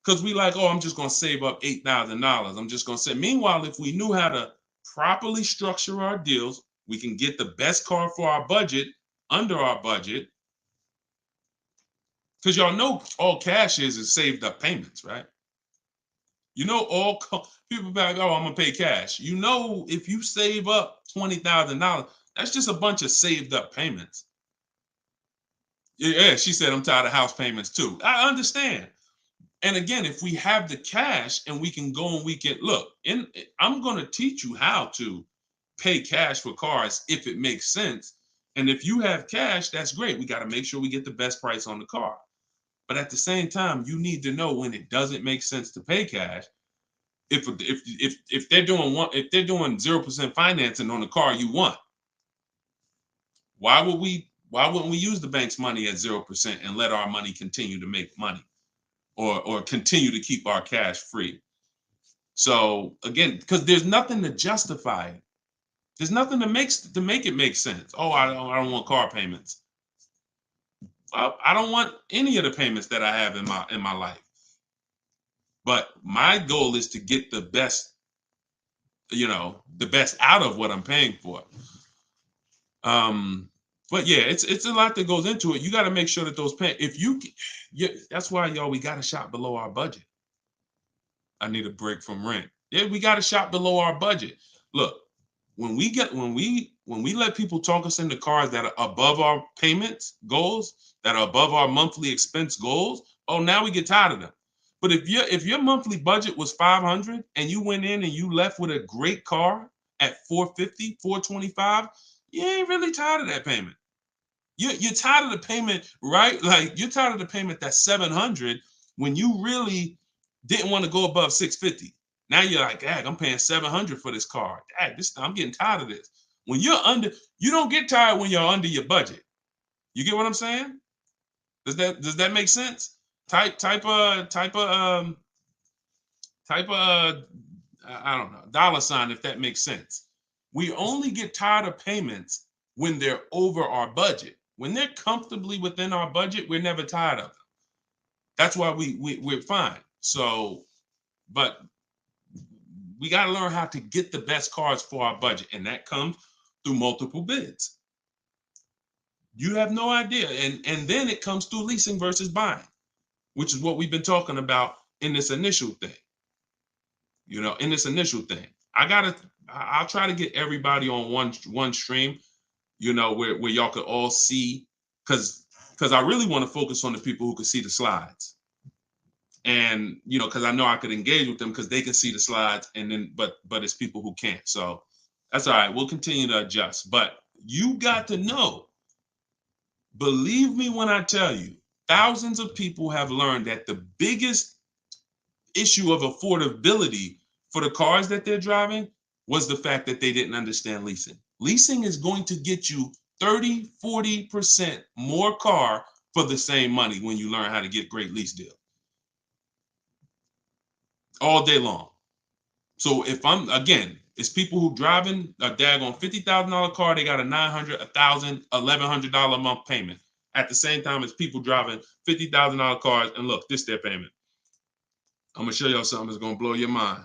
because we like, oh, I'm just going to save up $8,000. I'm just going to say. Meanwhile, if we knew how to properly structure our deals, we can get the best car for our budget, under our budget. Because y'all know all cash is saved up payments, right? All people be like, oh, I'm going to pay cash. If you save up $20,000, that's just a bunch of saved up payments. Yeah, she said, I'm tired of house payments too. I understand. And again, if we have the cash and we can go and we can look, I'm going to teach you how to pay cash for cars if it makes sense. And if you have cash, that's great. We got to make sure we get the best price on the car. But at the same time, you need to know when it doesn't make sense to pay cash. If they're doing 0% financing on the car you want, why wouldn't we use the bank's money at 0% and let our money continue to make money, or continue to keep our cash free? So again, because there's nothing to justify it. There's nothing to make it make sense. Oh, I don't want car payments. I don't want any of the payments that I have in my life. But my goal is to get the best the best out of what I'm paying for. But yeah, it's a lot that goes into it. You got to make sure that those that's why y'all, we got to shop below our budget. I need a break from rent. Yeah, we got to shop below our budget. Look, when we let people talk us into cars that are above our payments goals, that are above our monthly expense goals, oh, now we get tired of them. But if your monthly budget was 500 and you went in and you left with a great car at 450, 425, you ain't really tired of that payment. You're tired of the payment, right? Like, you're tired of the payment that's 700 when you really didn't want to go above 650. Now you're like, dang, I'm paying 700 for this car. Dang, I'm getting tired of this. When you're under, you don't get tired when you're under your budget. You get what I'm saying? Does that make sense? Type I don't know, dollar sign, if that makes sense. We only get tired of payments when they're over our budget. When they're comfortably within our budget, we're never tired of them. That's why we're fine. So, but we got to learn how to get the best cars for our budget, and that comes through multiple bids. You have no idea, and then it comes through leasing versus buying, which is what we've been talking about in this initial thing. In this initial thing, I'll try to get everybody on one stream, where y'all could all see, because I really want to focus on the people who can see the slides. And because I know I could engage with them because they can see the slides, and then but it's people who can't. So that's all right. We'll continue to adjust. But you got to know, believe me when I tell you, thousands of people have learned that the biggest issue of affordability for the cars that they're driving was the fact that they didn't understand leasing. Leasing is going to get you 30, 40% more car for the same money when you learn how to get great lease deals. All day long. So if it's people who driving a daggone $50,000 car, they got a $900, $1,000, $1,100 a month payment. At the same time as people driving $50,000 cars, and look, this their payment. I'm gonna show y'all something that's gonna blow your mind.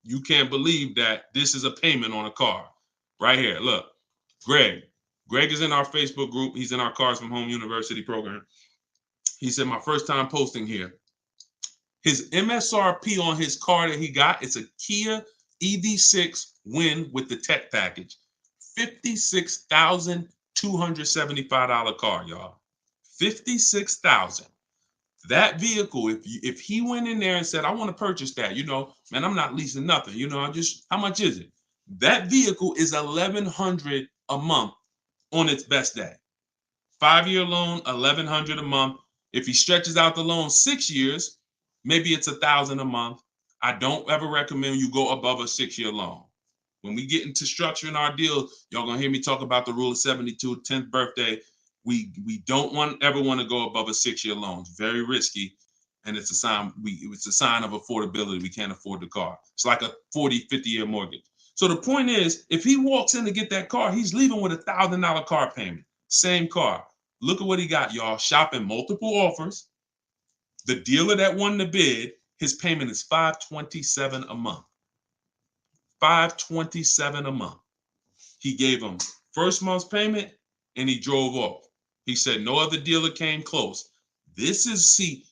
You can't believe that this is a payment on a car. Right here, look. Greg is in our Facebook group. He's in our Cars from Home University program. He said, my first time posting here. His MSRP on his car that he got, it's a Kia EV6 Win with the tech package. $56,275 car, y'all. $56,000. That vehicle, if he went in there and said, I want to purchase that, man, I'm not leasing nothing. How much is it? That vehicle is $1,100 a month on its best day. 5-year loan, $1,100 a month. If he stretches out the loan 6 years, maybe it's $1,000 a month. I don't ever recommend you go above a 6-year loan. When we get into structuring our deal, y'all gonna hear me talk about the rule of 72, 10th birthday. We don't ever want to go above a 6-year loan. It's very risky, and it's a sign of affordability. We can't afford the car. It's like a 40, 50-year mortgage. So the point is, if he walks in to get that car, he's leaving with $1,000 car payment. Same car. Look at what he got, y'all. Shopping multiple offers. The dealer that won the bid, his payment is $527 a month. $527 a month. He gave him first month's payment and he drove off. He said no other dealer came close.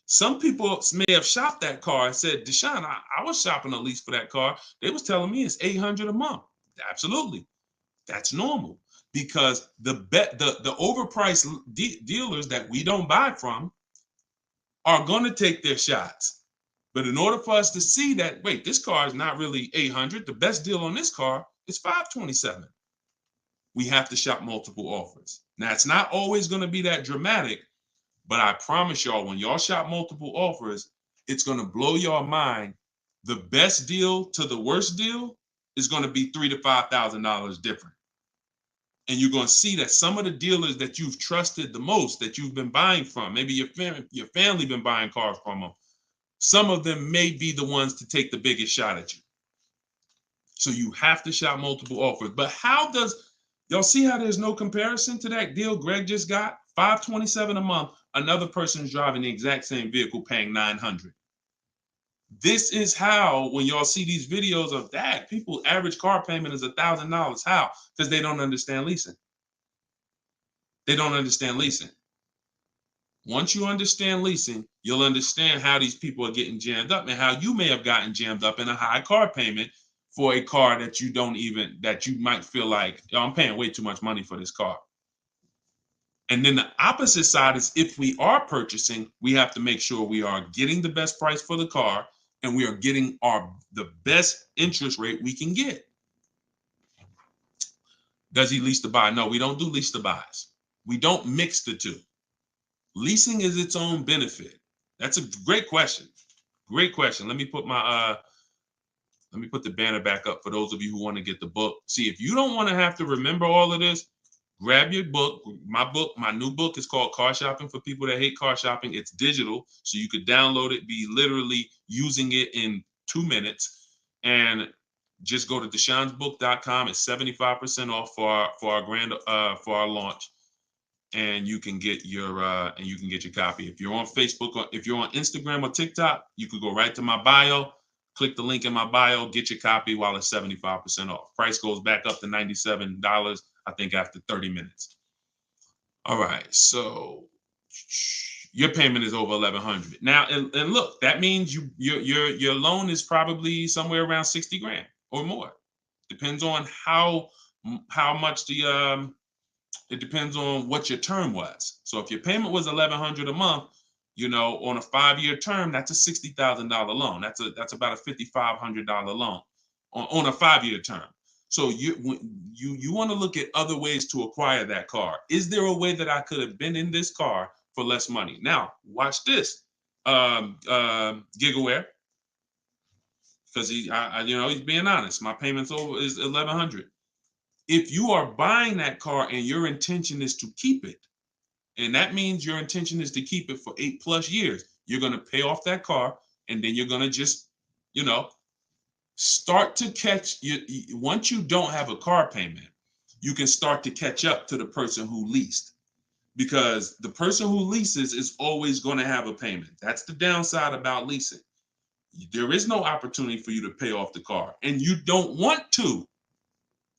Some people may have shopped that car and said, Deshone, I was shopping a lease for that car. They was telling me it's $800 a month. Absolutely. That's normal, because the overpriced dealers that we don't buy from are going to take their shots. But in order for us to see that, wait, this car is not really $800, the best deal on this car is $527. We have to shop multiple offers. Now, it's not always going to be that dramatic, but I promise y'all, when y'all shop multiple offers, it's going to blow your mind. The best deal to the worst deal is going to be $3,000 to $5,000 different. And you're going to see that some of the dealers that you've trusted the most, that you've been buying from, maybe your family been buying cars from them, some of them may be the ones to take the biggest shot at you. So you have to shop multiple offers. But y'all see how there's no comparison to that deal Greg just got? $527 a month. Another person's driving the exact same vehicle paying $900. This is how, when y'all see these videos of that, people average car payment is $1,000. How? Because they don't understand leasing. They don't understand leasing. Once you understand leasing, you'll understand how these people are getting jammed up and how you may have gotten jammed up in a high car payment for a car that you don't even, that you might feel like, oh, I'm paying way too much money for this car. And then the opposite side is, if we are purchasing, we have to make sure we are getting the best price for the car and we are getting the best interest rate we can get. Does he lease to buy? No, we don't do lease to buys. We don't mix the two. Leasing is its own benefit. That's a great question. Great question. Let me put the banner back up for those of you who want to get the book. See, if you don't want to have to remember all of this, grab your book. My new book is called Car Shopping for People That Hate Car Shopping. It's digital, so you could download it, be literally using it in 2 minutes, and just go to deshonesbook.com. It's 75% off for our launch, and you can get your copy. If you're on Facebook or if you're on Instagram or TikTok, you could go right to my bio, click the link in my bio, get your copy while it's 75% off. Price goes back up to $97, I think, after 30 minutes. All right, so your payment is over $1,100 now, and look, that means your loan is probably somewhere around 60 grand or more. Depends on how much it depends on what your term was. So if your payment was $1,100 a month, on a 5-year term, that's a $60,000 loan. That's about a $5,500 loan on a 5-year term. So you want to look at other ways to acquire that car. Is there a way that I could have been in this car for less money? Now, watch this, Gigaware, because he's being honest. My payment's is $1,100. If you are buying that car and your intention is to keep it, and that means your intention is to keep it for 8+ years, you're going to pay off that car, and then you're going to just, start to catch once you don't have a car payment, you can start to catch up to the person who leased, because the person who leases is always going to have a payment. That's the downside about leasing. There is no opportunity for you to pay off the car, and you don't want to.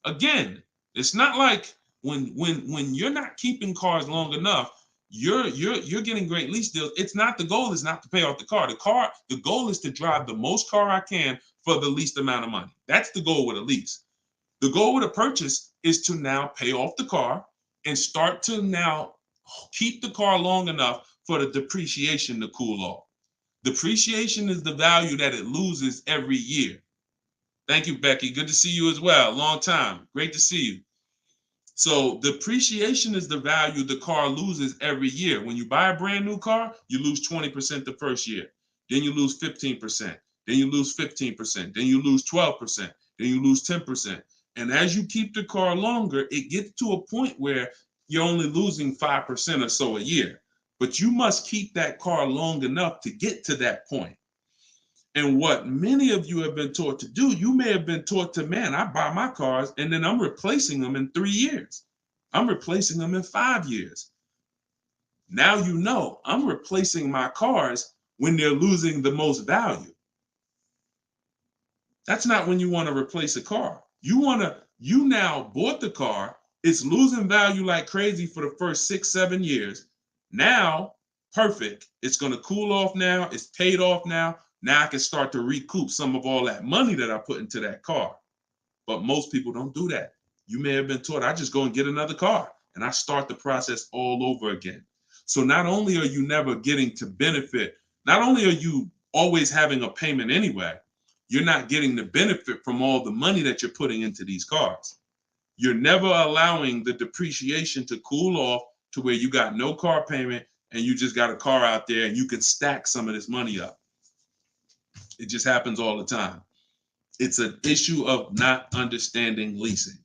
Again, it's not like when you're not keeping cars long enough, you're getting great lease deals. It's not, the goal is not to pay off the car. The goal is to drive the most car I can for the least amount of money. That's the goal with a lease. The goal with a purchase is to now pay off the car and start to now keep the car long enough for the depreciation to cool off. Depreciation is the value that it loses every year. Thank you, Becky. Good to see you as well. Long time. Great to see you. So depreciation is the value the car loses every year. When you buy a brand new car, you lose 20% the first year. Then you lose 15%. Then you lose 15%. Then you lose 12%. Then you lose 10%. And as you keep the car longer, it gets to a point where you're only losing 5% or so a year. But you must keep that car long enough to get to that point. And what many of you have been taught to do, you may have been taught to, man, I buy my cars and then I'm replacing them in 3 years. I'm replacing them in 5 years. Now you know I'm replacing my cars when they're losing the most value. That's not when you want to replace a car. You now bought the car, it's losing value like crazy for the first 6-7 years. Now, perfect. It's going to cool off now. It's paid off now. Now I can start to recoup some of all that money that I put into that car. But most people don't do that. You may have been taught, I just go and get another car and I start the process all over again. So not only are you never getting to benefit, not only are you always having a payment anyway, you're not getting the benefit from all the money that you're putting into these cars. You're never allowing the depreciation to cool off to where you got no car payment and you just got a car out there and you can stack some of this money up. It just happens all the time. It's an issue of not understanding leasing.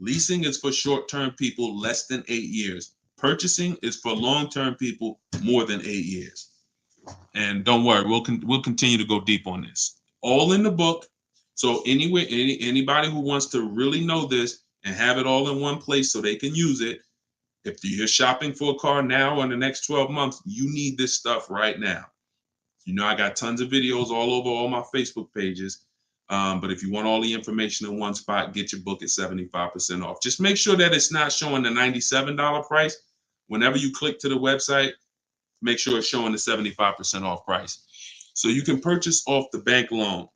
Leasing is for short-term people less than 8 years. Purchasing is for long-term people more than 8 years. And don't worry, we'll continue to go deep on this. All in the book. So anyway, anybody who wants to really know this and have it all in one place so they can use it, if you're shopping for a car now or in the next 12 months, you need this stuff right now. You know, I got tons of videos all over all my Facebook pages. But if you want all the information in one spot, get your book at 75% off. Just make sure that it's not showing the $97 price. Whenever you click to the website, make sure it's showing the 75% off price. So you can purchase off the bank loan.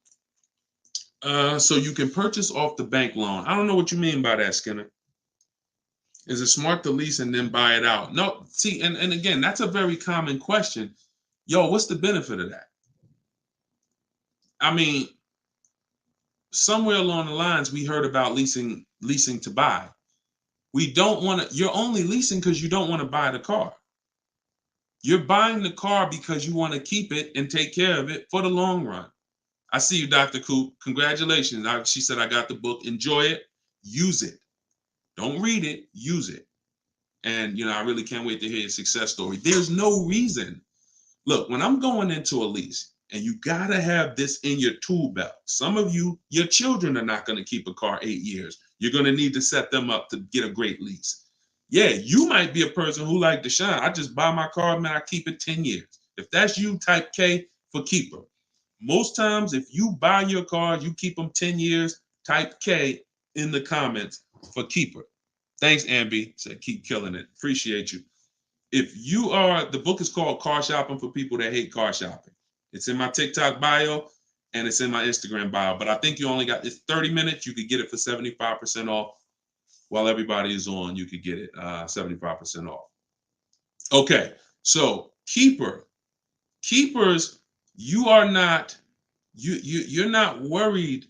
I don't know what you mean by that, Skinner. Is it smart to lease and then buy it out? No, see, and again, that's a very common question. Yo, what's the benefit of that? I mean, somewhere along the lines, we heard about leasing to buy. We don't want to, you're only leasing because you don't want to buy the car. You're buying the car because you want to keep it and take care of it for the long run. I see you, Dr. Coop. Congratulations. She said, I got the book. Enjoy it. Use it. Don't read it. Use it. And, I really can't wait to hear your success story. There's no reason. Look, when I'm going into a lease, and you got to have this in your tool belt. Some of you, your children are not going to keep a car 8 years. You're going to need to set them up to get a great lease. Yeah, you might be a person who like Deshone. I just buy my car, man, I keep it 10 years. If that's you, type K for keeper. Most times, if you buy your cars, you keep them 10 years, type K in the comments for keeper. Thanks, Ambi. Said keep killing it. Appreciate you. If you are, the book is called Car Shopping for People That Hate Car Shopping. It's in my TikTok bio and it's in my Instagram bio. But I think you only got, it's 30 minutes. You could get it for 75% off. While everybody is on, you could get it 75% off. Okay, so keepers, you are not, you're not worried.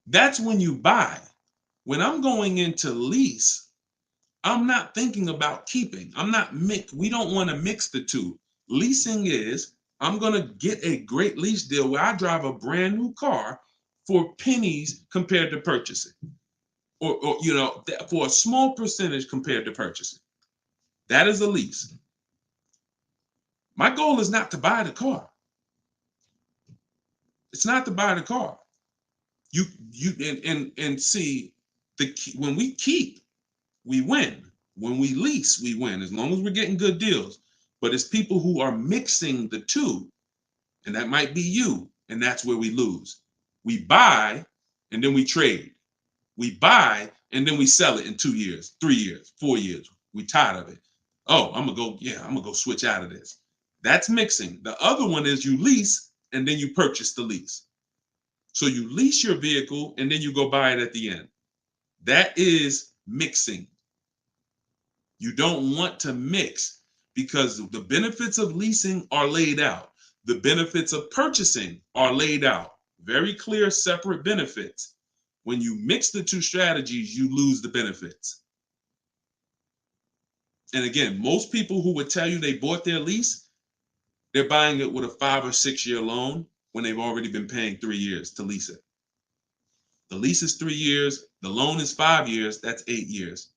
That's when you buy. When I'm going into lease, I'm not thinking about keeping. We don't want to mix the two. Leasing is, I'm going to get a great lease deal where I drive a brand new car for pennies compared to purchasing. Or for a small percentage compared to purchasing. That is a lease. My goal is not to buy the car. It's not to buy the car. You see, when we keep, we win. When we lease, we win, as long as we're getting good deals. But it's people who are mixing the two, and that might be you, and that's where we lose. We buy, and then we trade. We buy, and then we sell it in 2 years, 3 years, 4 years. We tired of it. Oh, I'm gonna go switch out of this. That's mixing. The other one is you lease, and then you purchase the lease. So you lease your vehicle, and then you go buy it at the end. That is mixing. You don't want to mix because the benefits of leasing are laid out. The benefits of purchasing are laid out. Very clear, separate benefits. When you mix the two strategies, you lose the benefits. And again, most people who would tell you they bought their lease, they're buying it with a 5 or 6 year loan when they've already been paying 3 years to lease it. The lease is 3 years, the loan is 5 years, that's 8 years.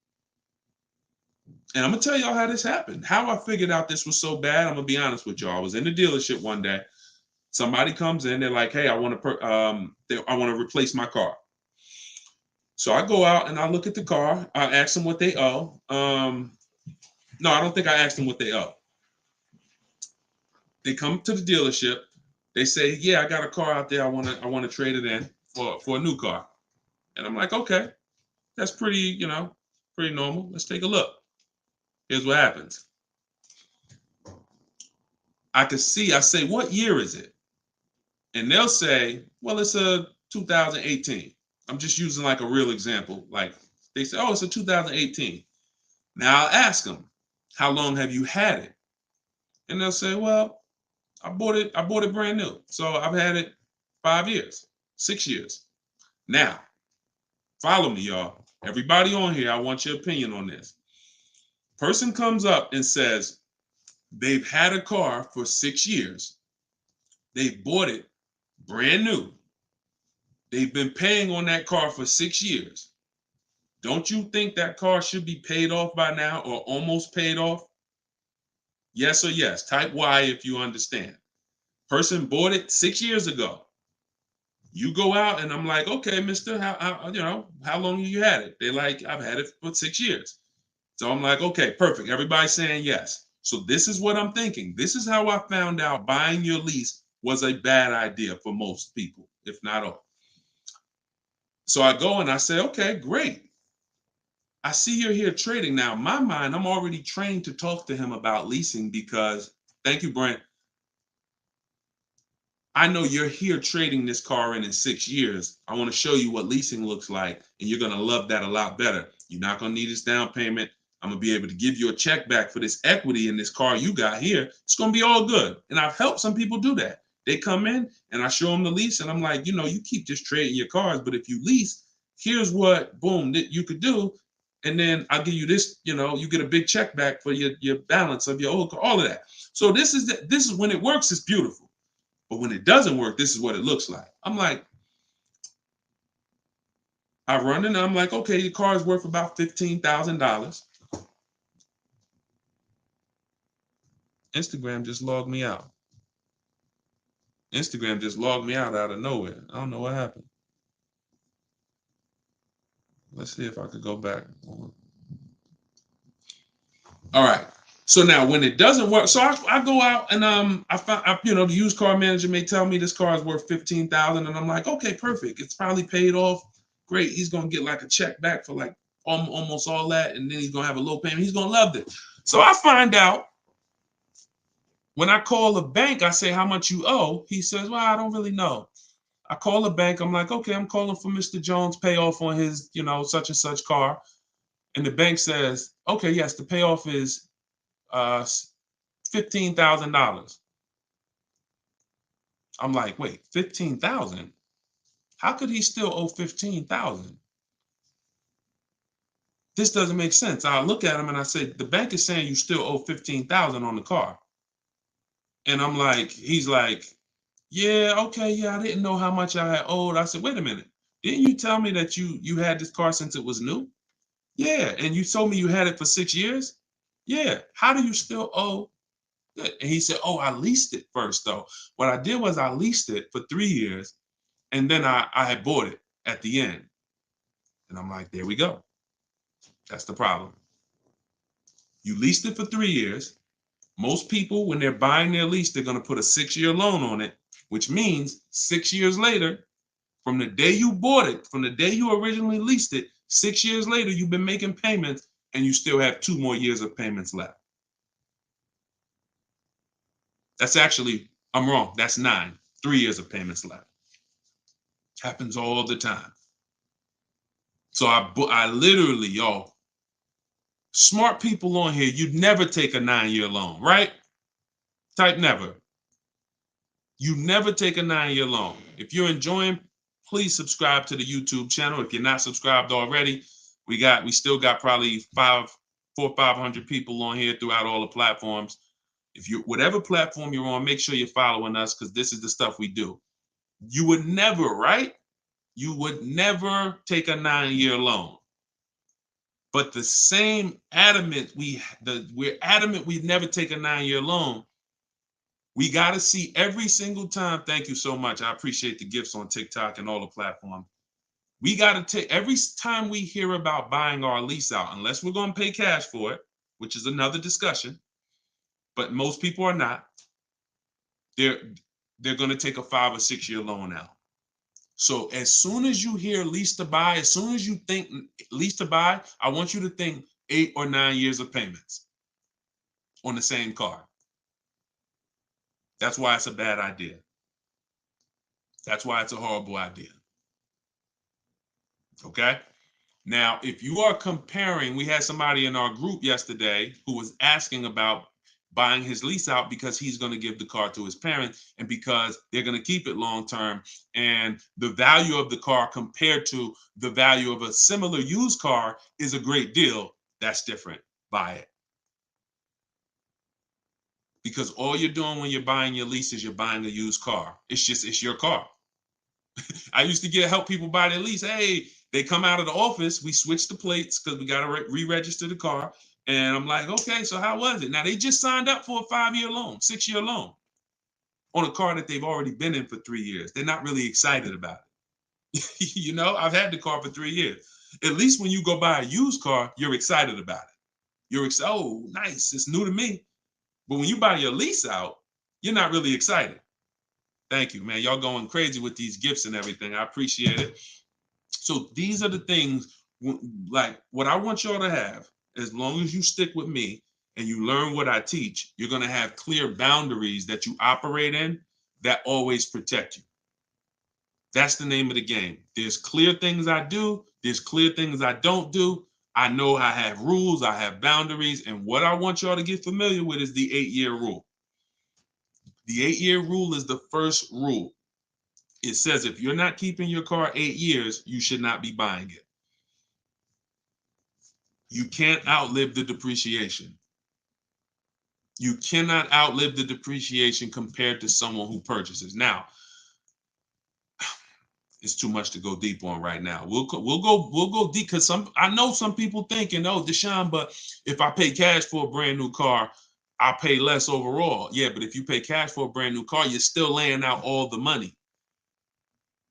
And I'm gonna tell y'all how this happened. How I figured out this was so bad, I'm gonna be honest with y'all. I was in the dealership one day. Somebody comes in, they're like, "Hey, I want to replace my car." So I go out and I look at the car. I ask them what they owe. No, I don't think I asked them what they owe. They come to the dealership. They say, "Yeah, I got a car out there. I want to trade it in for a new car." And I'm like, "Okay, that's pretty normal. Let's take a look." Here's what happens. I say, "What year is it?" And they'll say, "Well, it's a 2018. I'm just using like a real example. Like they say, "Oh, it's a 2018. Now I'll ask them, "How long have you had it?" And they'll say, "Well, I bought it brand new. So I've had it 5 years, 6 years." Now, follow me, y'all. Everybody on here, I want your opinion on this. Person comes up and says they've had a car for 6 years. They've bought it brand new. They've been paying on that car for 6 years. Don't you think that car should be paid off by now or almost paid off? Yes or yes. Type Y if you understand. Person bought it 6 years ago. You go out and I'm like, "Okay, mister, how long have you had it?" They're like, "I've had it for 6 years." So I'm like, "Okay, perfect." Everybody's saying yes. So this is what I'm thinking. This is how I found out buying your lease was a bad idea for most people, if not all. So I go and I say, okay, great. I see you're here trading. Now, in my mind, I'm already trained to talk to him about leasing because, thank you, Brent. I know you're here trading this car in 6 years. I want to show you what leasing looks like, and you're going to love that a lot better. You're not going to need this down payment. I'm going to be able to give you a check back for this equity in this car you got here. It's going to be all good. And I've helped some people do that. They come in and I show them the lease, and I'm like, you keep just trading your cars, but if you lease, here's what, boom, that you could do. And then I'll give you this, you get a big check back for your balance of your old car, all of that. So this is when it works, it's beautiful. But when it doesn't work, this is what it looks like. I'm like, I run and I'm like, okay, your car is worth about $15,000. Instagram just logged me out. Instagram just logged me out of nowhere. I don't know what happened. Let's see if I could go back. All right. So now when it doesn't work, so I go out and I find the used car manager may tell me this car is worth 15,000, and I'm like, okay, perfect. It's probably paid off. Great. He's gonna get like a check back for like almost all that, and then he's gonna have a low payment. He's gonna love it. So I find out when I call the bank, I say how much you owe. He says, well, I don't really know. I call the bank. I'm like, okay, I'm calling for Mr. Jones' payoff on his, such and such car. And the bank says, okay, yes, the payoff is $15,000. I'm like, wait, 15,000? How could he still owe 15,000? This doesn't make sense. I look at him and I said, the bank is saying you still owe 15,000 on the car. And I'm like, he's like, yeah, okay, yeah, I didn't know how much I had owed. I said, wait a minute. Didn't you tell me that you had this car since it was new? Yeah, and you told me you had it for 6 years? Yeah. How do you still owe? And he said, oh, I leased it first, though. What I did was I leased it for 3 years, and then I had bought it at the end. And I'm like, there we go. That's the problem. You leased it for 3 years. Most people, when they're buying their lease, they're going to put a 6-year loan on it, which means 6 years later, from the day you bought it, from the day you originally leased it, 6 years later, you've been making payments and you still have 2 more years of payments left. That's actually, I'm wrong. That's 9, 3 years of payments left. Happens all the time. So I literally, y'all, smart people on here, you'd never take a 9-year loan, right? Type never. You never take a 9-year loan. If you're enjoying, please subscribe to the YouTube channel. If you're not subscribed already, we still got probably 400 or 500 people on here throughout all the platforms. If you, whatever platform you're on, make sure you're following us because this is the stuff we do. You would never, right? You would never take a 9-year loan. But the same adamant, we're adamant we'd never take a 9-year loan. We got to see every single time. Thank you so much. I appreciate the gifts on TikTok and all the platforms. We got to take every time we hear about buying our lease out, unless we're going to pay cash for it, which is another discussion. But most people are not. They're going to take a 5 or 6 year loan out. So as soon as you hear lease to buy, as soon as you think lease to buy, I want you to think 8 or 9 years of payments on the same car. That's why it's a bad idea. That's why it's a horrible idea. Okay? Now, if you are comparing, we had somebody in our group yesterday who was asking about buying his lease out because he's going to give the car to his parents and because they're going to keep it long term. And the value of the car compared to the value of a similar used car is a great deal. That's different. Buy it. Because all you're doing when you're buying your lease is you're buying a used car. It's your car. I used to help people buy their lease. Hey, they come out of the office, we switch the plates because we got to re-register the car. And I'm like, okay, so how was it? Now they just signed up for a 5-year loan, 6-year loan on a car that they've already been in for 3 years. They're not really excited about it. I've had the car for 3 years. At least when you go buy a used car, you're excited about it. You're excited. Oh, nice. It's new to me. But when you buy your lease out, you're not really excited. Thank you, man. Y'all going crazy with these gifts and everything. I appreciate it. So these are the things, like what I want y'all to have. As long as you stick with me and you learn what I teach, you're going to have clear boundaries that you operate in that always protect you. That's the name of the game. There's clear things I do. There's clear things I don't do. I know I have rules. I have boundaries. And what I want y'all to get familiar with is the 8-year rule. The 8-year rule is the first rule. It says if you're not keeping your car 8 years, you should not be buying it. You can't outlive the depreciation. You cannot outlive the depreciation compared to someone who purchases. Now, it's too much to go deep on right now. We'll go deep because I know some people thinking, oh, Deshone, but if I pay cash for a brand new car, I'll pay less overall. Yeah, but if you pay cash for a brand new car, you're still laying out all the money.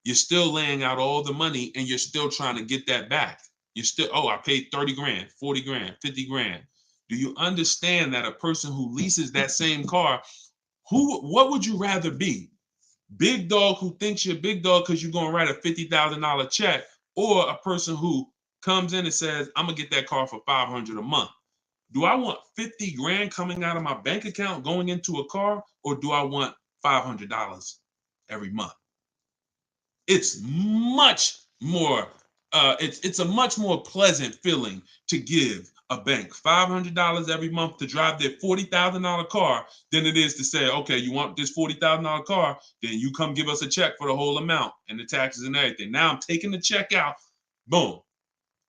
You're still laying out all the money and you're still trying to get that back. You're still, oh, I paid 30 grand, 40 grand, 50 grand. Do you understand that a person who leases that same car, what would you rather be? Big dog who thinks you're big dog because you're going to write a $50,000 check, or a person who comes in and says, I'm going to get that car for $500 a month. Do I want 50 grand coming out of my bank account going into a car, or do I want $500 every month? It's much more, it's a much more pleasant feeling to give a bank $500 every month to drive their $40,000 car than it is to say, okay, you want this $40,000 car, then you come give us a check for the whole amount and the taxes and everything. Now I'm taking the check out, boom.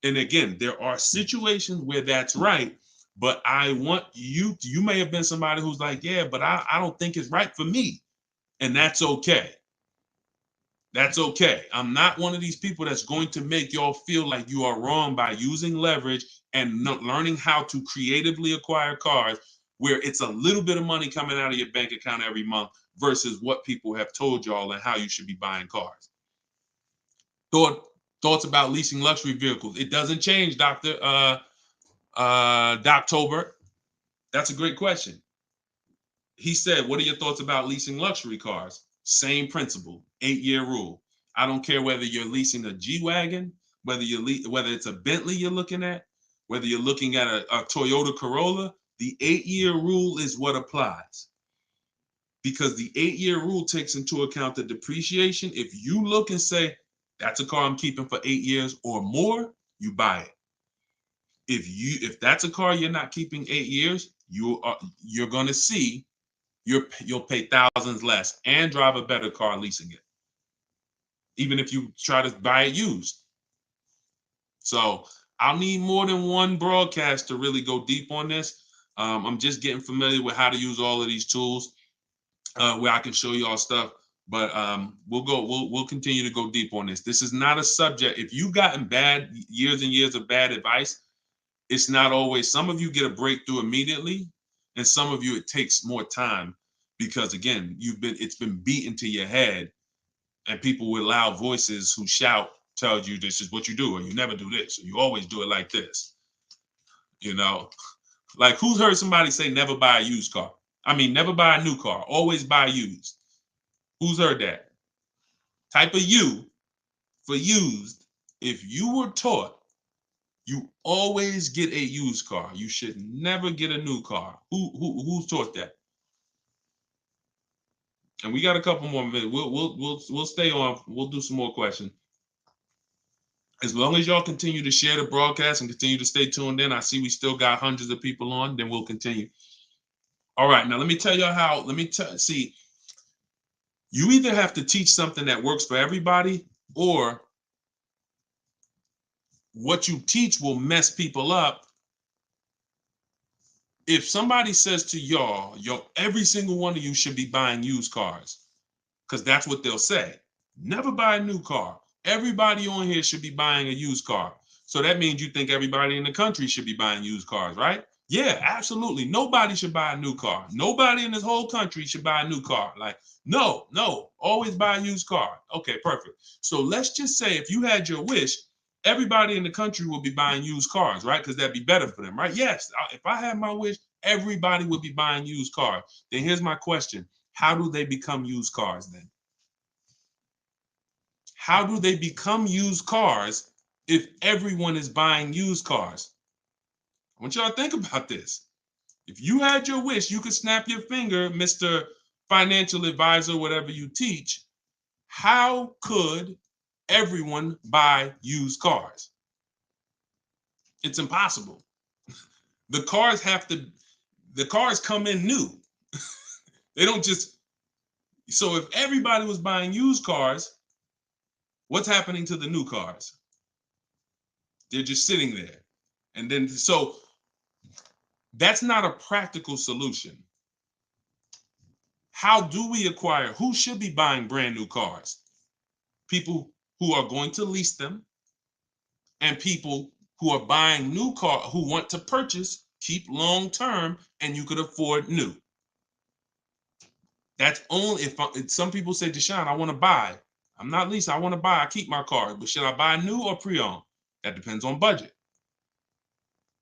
And again, there are situations where that's right, but I want you may have been somebody who's like, yeah, but I don't think it's right for me. And that's okay. That's okay. I'm not one of these people that's going to make y'all feel like you are wrong by using leverage and learning how to creatively acquire cars where it's a little bit of money coming out of your bank account every month versus what people have told y'all and how you should be buying cars. Thoughts about leasing luxury vehicles. It doesn't change, Dr. Doctober. That's a great question. He said, what are your thoughts about leasing luxury cars? Same principle, 8-year rule. I don't care whether you're leasing a G-Wagon, whether it's a Bentley you're looking at, whether you're looking at a Toyota Corolla, the 8-year rule is what applies. Because the 8-year rule takes into account the depreciation. If you look and say, that's a car I'm keeping for 8 years or more, you buy it. If that's a car you're not keeping 8 years, you're going to see you'll pay thousands less and drive a better car leasing it, even if you try to buy it used. So I'll need more than one broadcast to really go deep on this. I'm just getting familiar with how to use all of these tools where I can show you all stuff. But we'll continue to go deep on this. This is not a subject. If you've gotten bad years and years of bad advice, it's not always. Some of you get a breakthrough immediately, and some of you it takes more time because again, it's been beaten to your head, and people with loud voices who shout tell you this is what you do, or you never do this, or you always do it like this. You know, like who's heard somebody say never buy a used car? I mean, never buy a new car, always buy used. Who's heard that? Type of U for used. If you were taught you always get a used car, you should never get a new car. Who's taught that? And we got a couple more minutes. We'll stay on. We'll do some more questions. As long as y'all continue to share the broadcast and continue to stay tuned in, I see we still got hundreds of people on. Then we'll continue. All right, now let me tell y'all how. See. You either have to teach something that works for everybody, or what you teach will mess people up. If somebody says to y'all, every single one of you should be buying used cars, because that's what they'll say. Never buy a new car. Everybody on here should be buying a used car. So that means you think everybody in the country should be buying used cars, right? Yeah, absolutely. Nobody should buy a new car. Nobody in this whole country should buy a new car. Like, no, always buy a used car. Okay, perfect. So let's just say if you had your wish everybody in the country will be buying used cars, right? Because that'd be better for them, right? Yes, if I had my wish, everybody would be buying used cars. Then here's my question. How do they become used cars then? How do they become used cars if everyone is buying used cars? I want y'all to think about this. If you had your wish, you could snap your finger, Mr. Financial Advisor, whatever you teach. How could everyone buy used cars? It's impossible. The cars come in new. They don't just, so if everybody was buying used cars, what's happening to the new cars? They're just sitting there. And then, so that's not a practical solution. How do we acquire? Who should be buying brand new cars? People who are going to lease them, and people who are buying new car, who want to purchase, keep long term, and you could afford new. That's only if some people say, Deshone, I want to buy. I'm not leasing, I want to buy. I keep my car, but should I buy new or pre-owned? That depends on budget.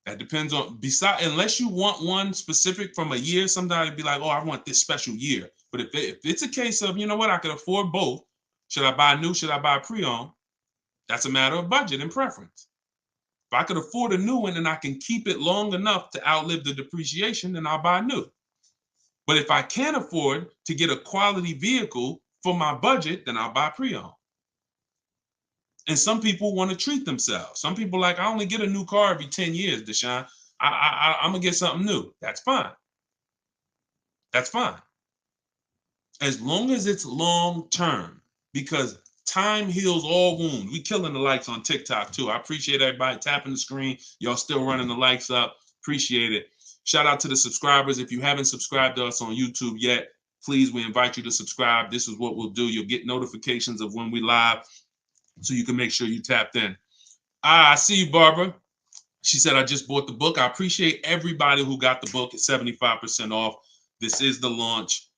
That depends on, unless you want one specific from a year, somebody be like, oh, I want this special year. But if it's a case of, you know what, I can afford both. Should I buy new? Should I buy pre-owned? That's a matter of budget and preference. If I could afford a new one and I can keep it long enough to outlive the depreciation, then I'll buy new. But if I can't afford to get a quality vehicle for my budget, then I'll buy pre-owned. And some people want to treat themselves. Some people like, I only get a new car every 10 years, Deshone. I'm going to get something new. That's fine. That's fine. As long as it's long term, because time heals all wounds. We killing the likes on TikTok too. I appreciate everybody tapping the screen. Y'all still running the likes up. Appreciate it. Shout out to the subscribers. If you haven't subscribed to us on YouTube yet, please, we invite you to subscribe. This is what we'll do. You'll get notifications of when we live, so you can make sure you tapped in. I see you, Barbara. She said, I just bought the book. I appreciate everybody who got the book at 75% off. This is the launch.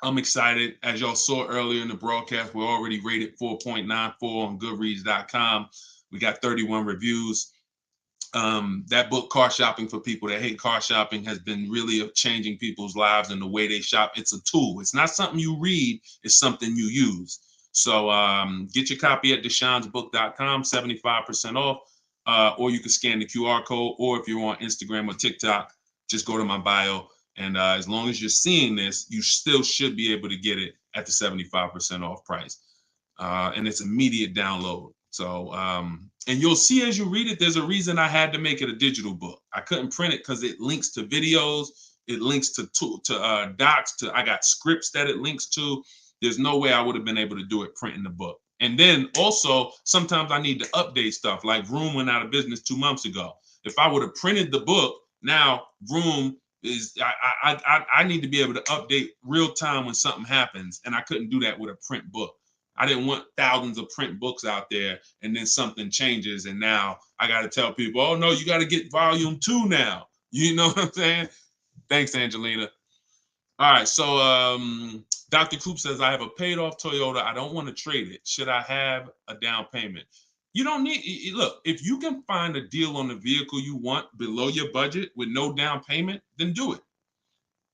I'm excited. As y'all saw earlier in the broadcast, we're already rated 4.94 on Goodreads.com. We got 31 reviews. That book, Car Shopping for People That Hate Car Shopping, has been really changing people's lives and the way they shop. It's a tool. It's not something you read. It's something you use. So get your copy at deshonesbook.com, 75% off, or you can scan the QR code, or if you're on Instagram or TikTok, just go to my bio. And as long as you're seeing this, you still should be able to get it at the 75% off price. And it's immediate download. So, and you'll see as you read it, there's a reason I had to make it a digital book. I couldn't print it because it links to videos, it links to docs, I got scripts that it links to. There's no way I would have been able to do it printing the book. And then also, sometimes I need to update stuff, like Vroom went out of business 2 months ago. If I would have printed the book, now Vroom is, I need to be able to update real time when something happens, and I couldn't do that with a print book. I didn't want thousands of print books out there, and then something changes, and now I got to tell people, oh no, you got to get volume 2 now. You know what I'm saying? Thanks, Angelina. All right, so Dr. Coop says, I have a paid off Toyota. I don't want to trade it. Should I have a down payment? You don't need, look, if you can find a deal on the vehicle you want below your budget with no down payment, then do it.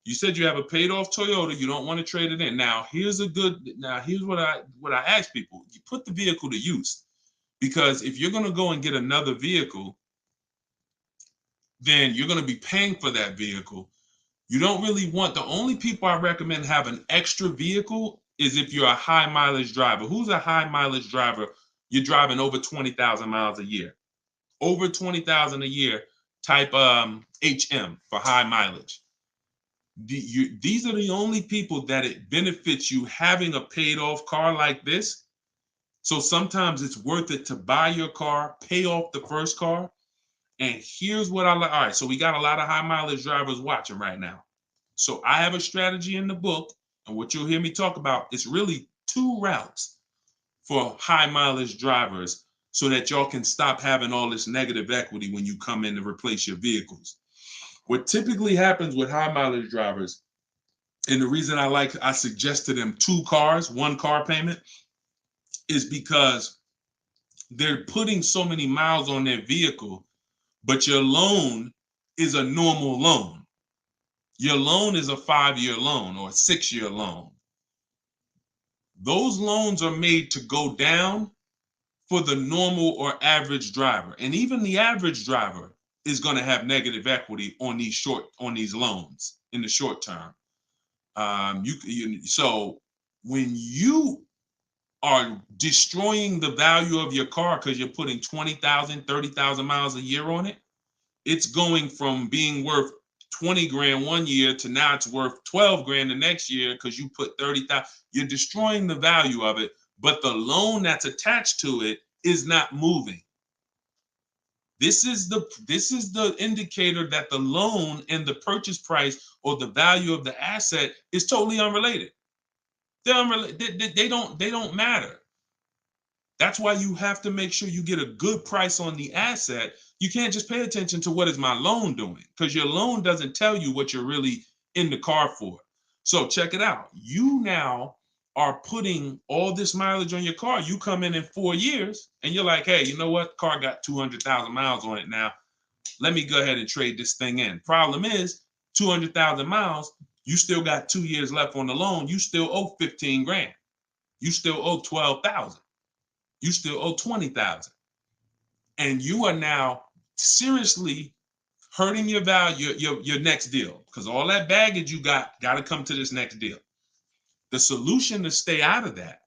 You said you have a paid off Toyota. You don't want to trade it in. Now, here's what I ask people. You put the vehicle to use, because if you're going to go and get another vehicle, then you're going to be paying for that vehicle. You don't really want, the only people I recommend have an extra vehicle is if you're a high mileage driver. Who's a high mileage driver? You're driving over 20,000 miles a year. Over 20,000 a year, type HM for high mileage. These are the only people that it benefits you having a paid off car like this. So sometimes it's worth it to buy your car, pay off the first car. And here's what I like. All right, so we got a lot of high mileage drivers watching right now. So I have a strategy in the book, and what you'll hear me talk about is really 2 routes for high mileage drivers, so that y'all can stop having all this negative equity when you come in to replace your vehicles. What typically happens with high mileage drivers, and the reason I suggest to them 2 cars, 1 car payment, is because they're putting so many miles on their vehicle, but your loan is a normal loan. Your loan is a 5-year loan or a 6-year loan. Those loans are made to go down for the normal or average driver. And even the average driver is going to have negative equity on these loans in the short term. So when you are destroying the value of your car because you're putting 20,000, 30,000 miles a year on it, it's going from being worth 20 grand one year to now it's worth 12 grand the next year because you put 30,000. You're destroying the value of it, but the loan that's attached to it is not moving. This is the indicator that the loan and the purchase price or the value of the asset is totally unrelated. They don't matter. That's why you have to make sure you get a good price on the asset. You can't just pay attention to what is my loan doing, because your loan doesn't tell you what you're really in the car for. So check it out. You now are putting all this mileage on your car. You come in 4 years and you're like, hey, you know what? Car got 200,000 miles on it now. Let me go ahead and trade this thing in. Problem is, 200,000 miles, you still got 2 years left on the loan. You still owe 15 grand. You still owe 12,000. You still owe 20,000. And you are now seriously hurting your value, your next deal, because all that baggage you got to come to this next deal. The solution to stay out of that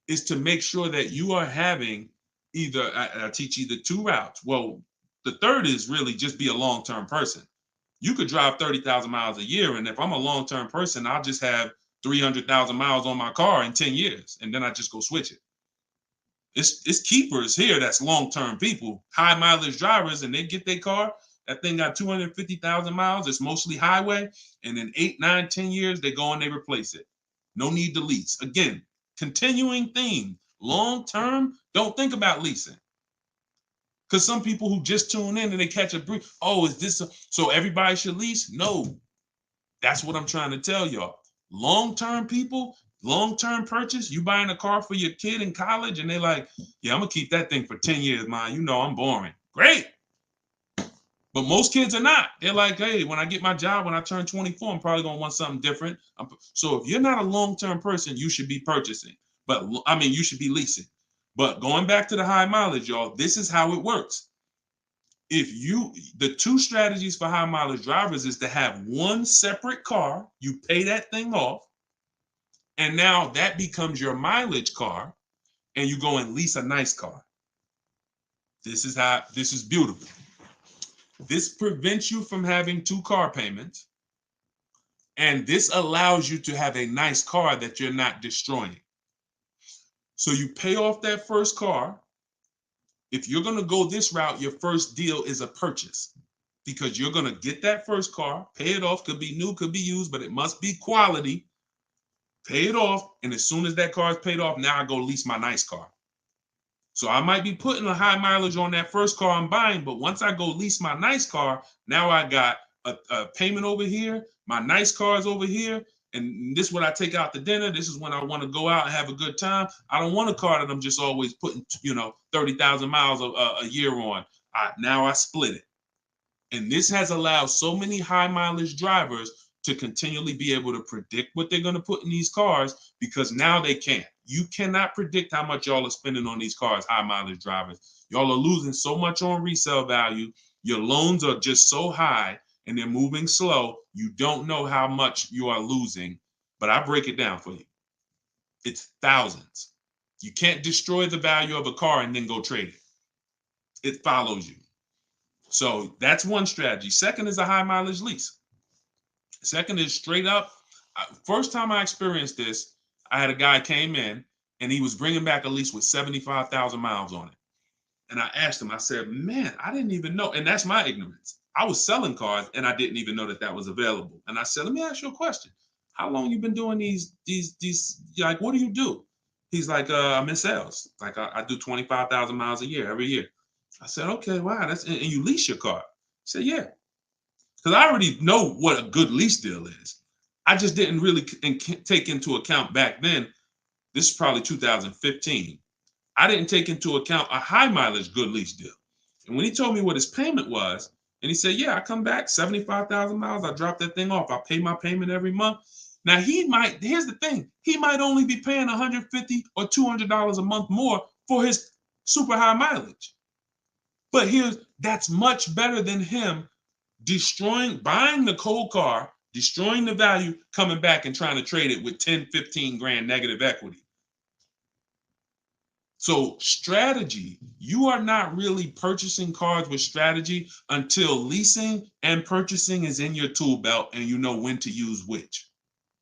is to make sure that you are having I teach either 2 routes. Well, the third is really just be a long-term person. You could drive 30,000 miles a year, and if I'm a long-term person, I'll just have 300,000 miles on my car in 10 years, and then I just go switch it. It's keepers here that's long-term people, high mileage drivers, and they get their car. That thing got 250,000 miles. It's mostly highway. And in 8, 9, 10 years, they go and they replace it. No need to lease. Again, continuing theme. Long-term, don't think about leasing. Because some people who just tune in and they catch a brief, oh, is this so everybody should lease? No. That's what I'm trying to tell y'all. Long-term people, long-term purchase, you buying a car for your kid in college and they're like, yeah, I'm gonna keep that thing for 10 years, man. You know I'm boring. Great. But most kids are not. They're like, hey, when I get my job, when I turn 24, I'm probably gonna want something different. So if you're not a long-term person, you should be purchasing. But I mean, you should be leasing. But going back to the high mileage, y'all, this is how it works. The 2 strategies for high mileage drivers is to have one separate car, you pay that thing off, and now that becomes your mileage car, and you go and lease a nice car. This is beautiful. This prevents you from having 2 car payments, and this allows you to have a nice car that you're not destroying. So you pay off that first car. If you're going to go this route, your first deal is a purchase, because you're going to get that first car, pay it off, could be new, could be used, but it must be quality. Pay it off, and as soon as that car is paid off, now I go lease my nice car. So I might be putting a high mileage on that first car I'm buying, but once I go lease my nice car, now I got a payment over here, my nice car is over here, and this is what I take out to dinner. This is when I want to go out and have a good time. I don't want a car that I'm just always putting, 30,000 miles a year on. Now I split it. And this has allowed so many high mileage drivers to continually be able to predict what they're going to put in these cars, because now they can't. You cannot predict how much y'all are spending on these cars, high mileage drivers. Y'all are losing so much on resale value. Your loans are just so high and they're moving slow. You don't know how much you are losing, but I break it down for you. It's thousands. You can't destroy the value of a car and then go trade it. It follows you. So that's one strategy. Second is a high mileage lease. Second is straight up. First time I experienced this, I had a guy came in and he was bringing back a lease with 75,000 miles on it. And I asked him, I said, man, I didn't even know. And that's my ignorance. I was selling cars and I didn't even know that was available. And I said, let me ask you a question. How long you been doing these, like, what do you do? He's like, I'm in sales. Like I do 25,000 miles a year, every year. I said, okay, wow. And you lease your car? He said, yeah. Because I already know what a good lease deal is. I just didn't really take into account back then. This is probably 2015. I didn't take into account a high mileage good lease deal. And when he told me what his payment was, and he said, yeah, I come back 75,000 miles, I drop that thing off, I pay my payment every month. Now here's the thing, he might only be paying $150 or $200 a month more for his super high mileage. But that's much better than him buying the cold car, destroying the value, coming back and trying to trade it with 10, 15 grand negative equity. So strategy, you are not really purchasing cars with strategy until leasing and purchasing is in your tool belt and you know when to use which.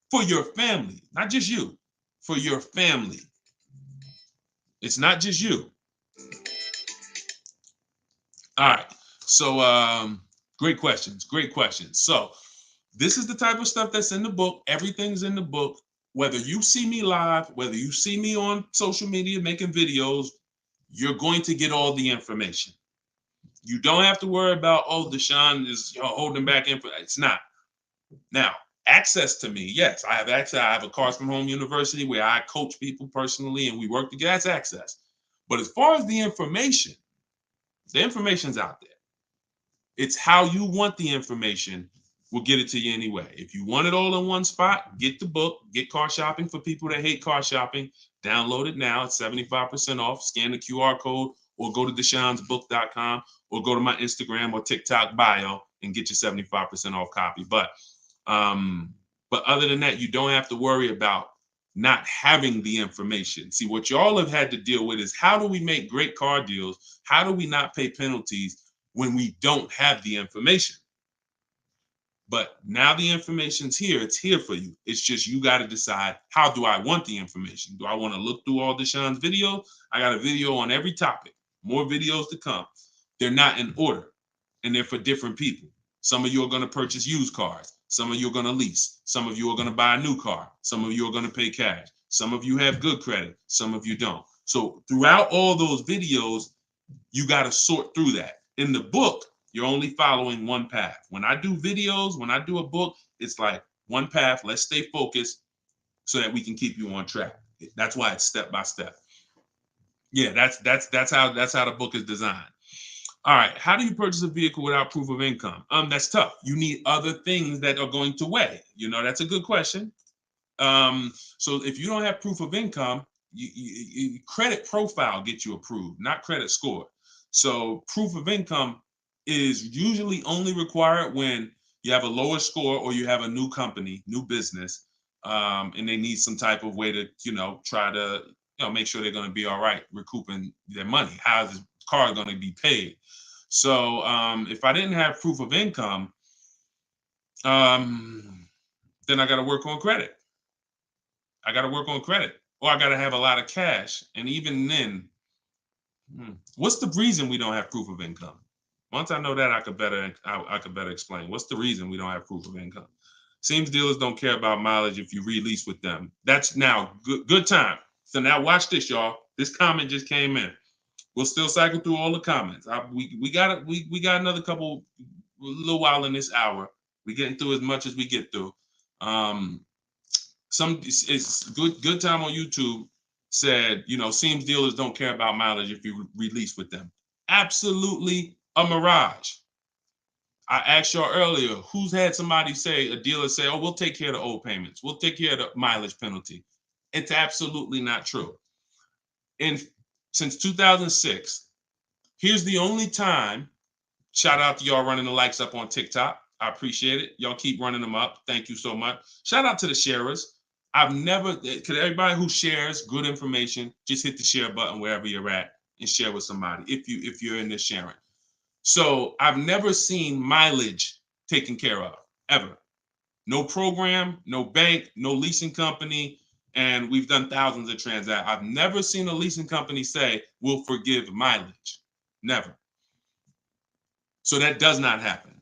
For your family, not just you, for your family. It's not just you. All right. So great questions. Great questions. So this is the type of stuff that's in the book. Everything's in the book. Whether you see me live, whether you see me on social media making videos, you're going to get all the information. You don't have to worry about, oh, Deshone is holding back info. It's not. Now, access to me, yes, I have access. I have a Cars from Home University where I coach people personally and we work together. That's access. But as far as the information's out there. It's how you want the information. We'll get it to you anyway. If you want it all in one spot, get the book, get Car Shopping for people that hate car shopping. Download it now. It's 75% off. Scan the QR code or go to deshonesbook.com or go to my Instagram or TikTok bio and get your 75% off copy. But other than that, you don't have to worry about not having the information. See, what y'all have had to deal with is how do we make great car deals? How do we not pay penalties when we don't have the information? But now the information's here. It's here for you. It's just you got to decide, how do I want the information? Do I want to look through all Deshone's videos? I got a video on every topic. More videos to come. They're not in order, and they're for different people. Some of you are going to purchase used cars. Some of you are going to lease. Some of you are going to buy a new car. Some of you are going to pay cash. Some of you have good credit. Some of you don't. So throughout all those videos, you got to sort through that. In the book, you're only following one path. When I do videos, when I do a book, it's like one path. Let's stay focused so that we can keep you on track. That's why it's step by step. Yeah, that's how the book is designed. All right, how do you purchase a vehicle without proof of income? That's tough. You need other things that are going to weigh. That's a good question. So if you don't have proof of income, credit profile gets you approved, not credit score. So proof of income is usually only required when you have a lower score or you have a new company, new business, and they need some type of way to, try to, make sure they're going to be all right recouping their money. How is this car going to be paid? So if I didn't have proof of income, then I got to work on credit. Or I got to have a lot of cash. And even then, what's the reason we don't have proof of income? Once I know that, I could better explain. What's the reason we don't have proof of income? Seems dealers don't care about mileage if you release with them. That's now good time. So now watch this, y'all. This comment just came in. We'll still cycle through all the comments. We got another a little while in this hour. We're getting through as much as we get through. It's good time on YouTube said, seems dealers don't care about mileage if you release with them. Absolutely a mirage. I asked y'all earlier, who's had somebody a dealer say, oh, we'll take care of the old payments. We'll take care of the mileage penalty. It's absolutely not true. And since 2006, here's the only time, shout out to y'all running the likes up on TikTok. I appreciate it. Y'all keep running them up. Thank you so much. Shout out to the sharers. Because everybody who shares good information, just hit the share button wherever you're at and share with somebody if you're in this sharing. So I've never seen mileage taken care of, ever. No program, no bank, no leasing company, and we've done thousands of transactions. I've never seen a leasing company say, we'll forgive mileage. Never. So that does not happen.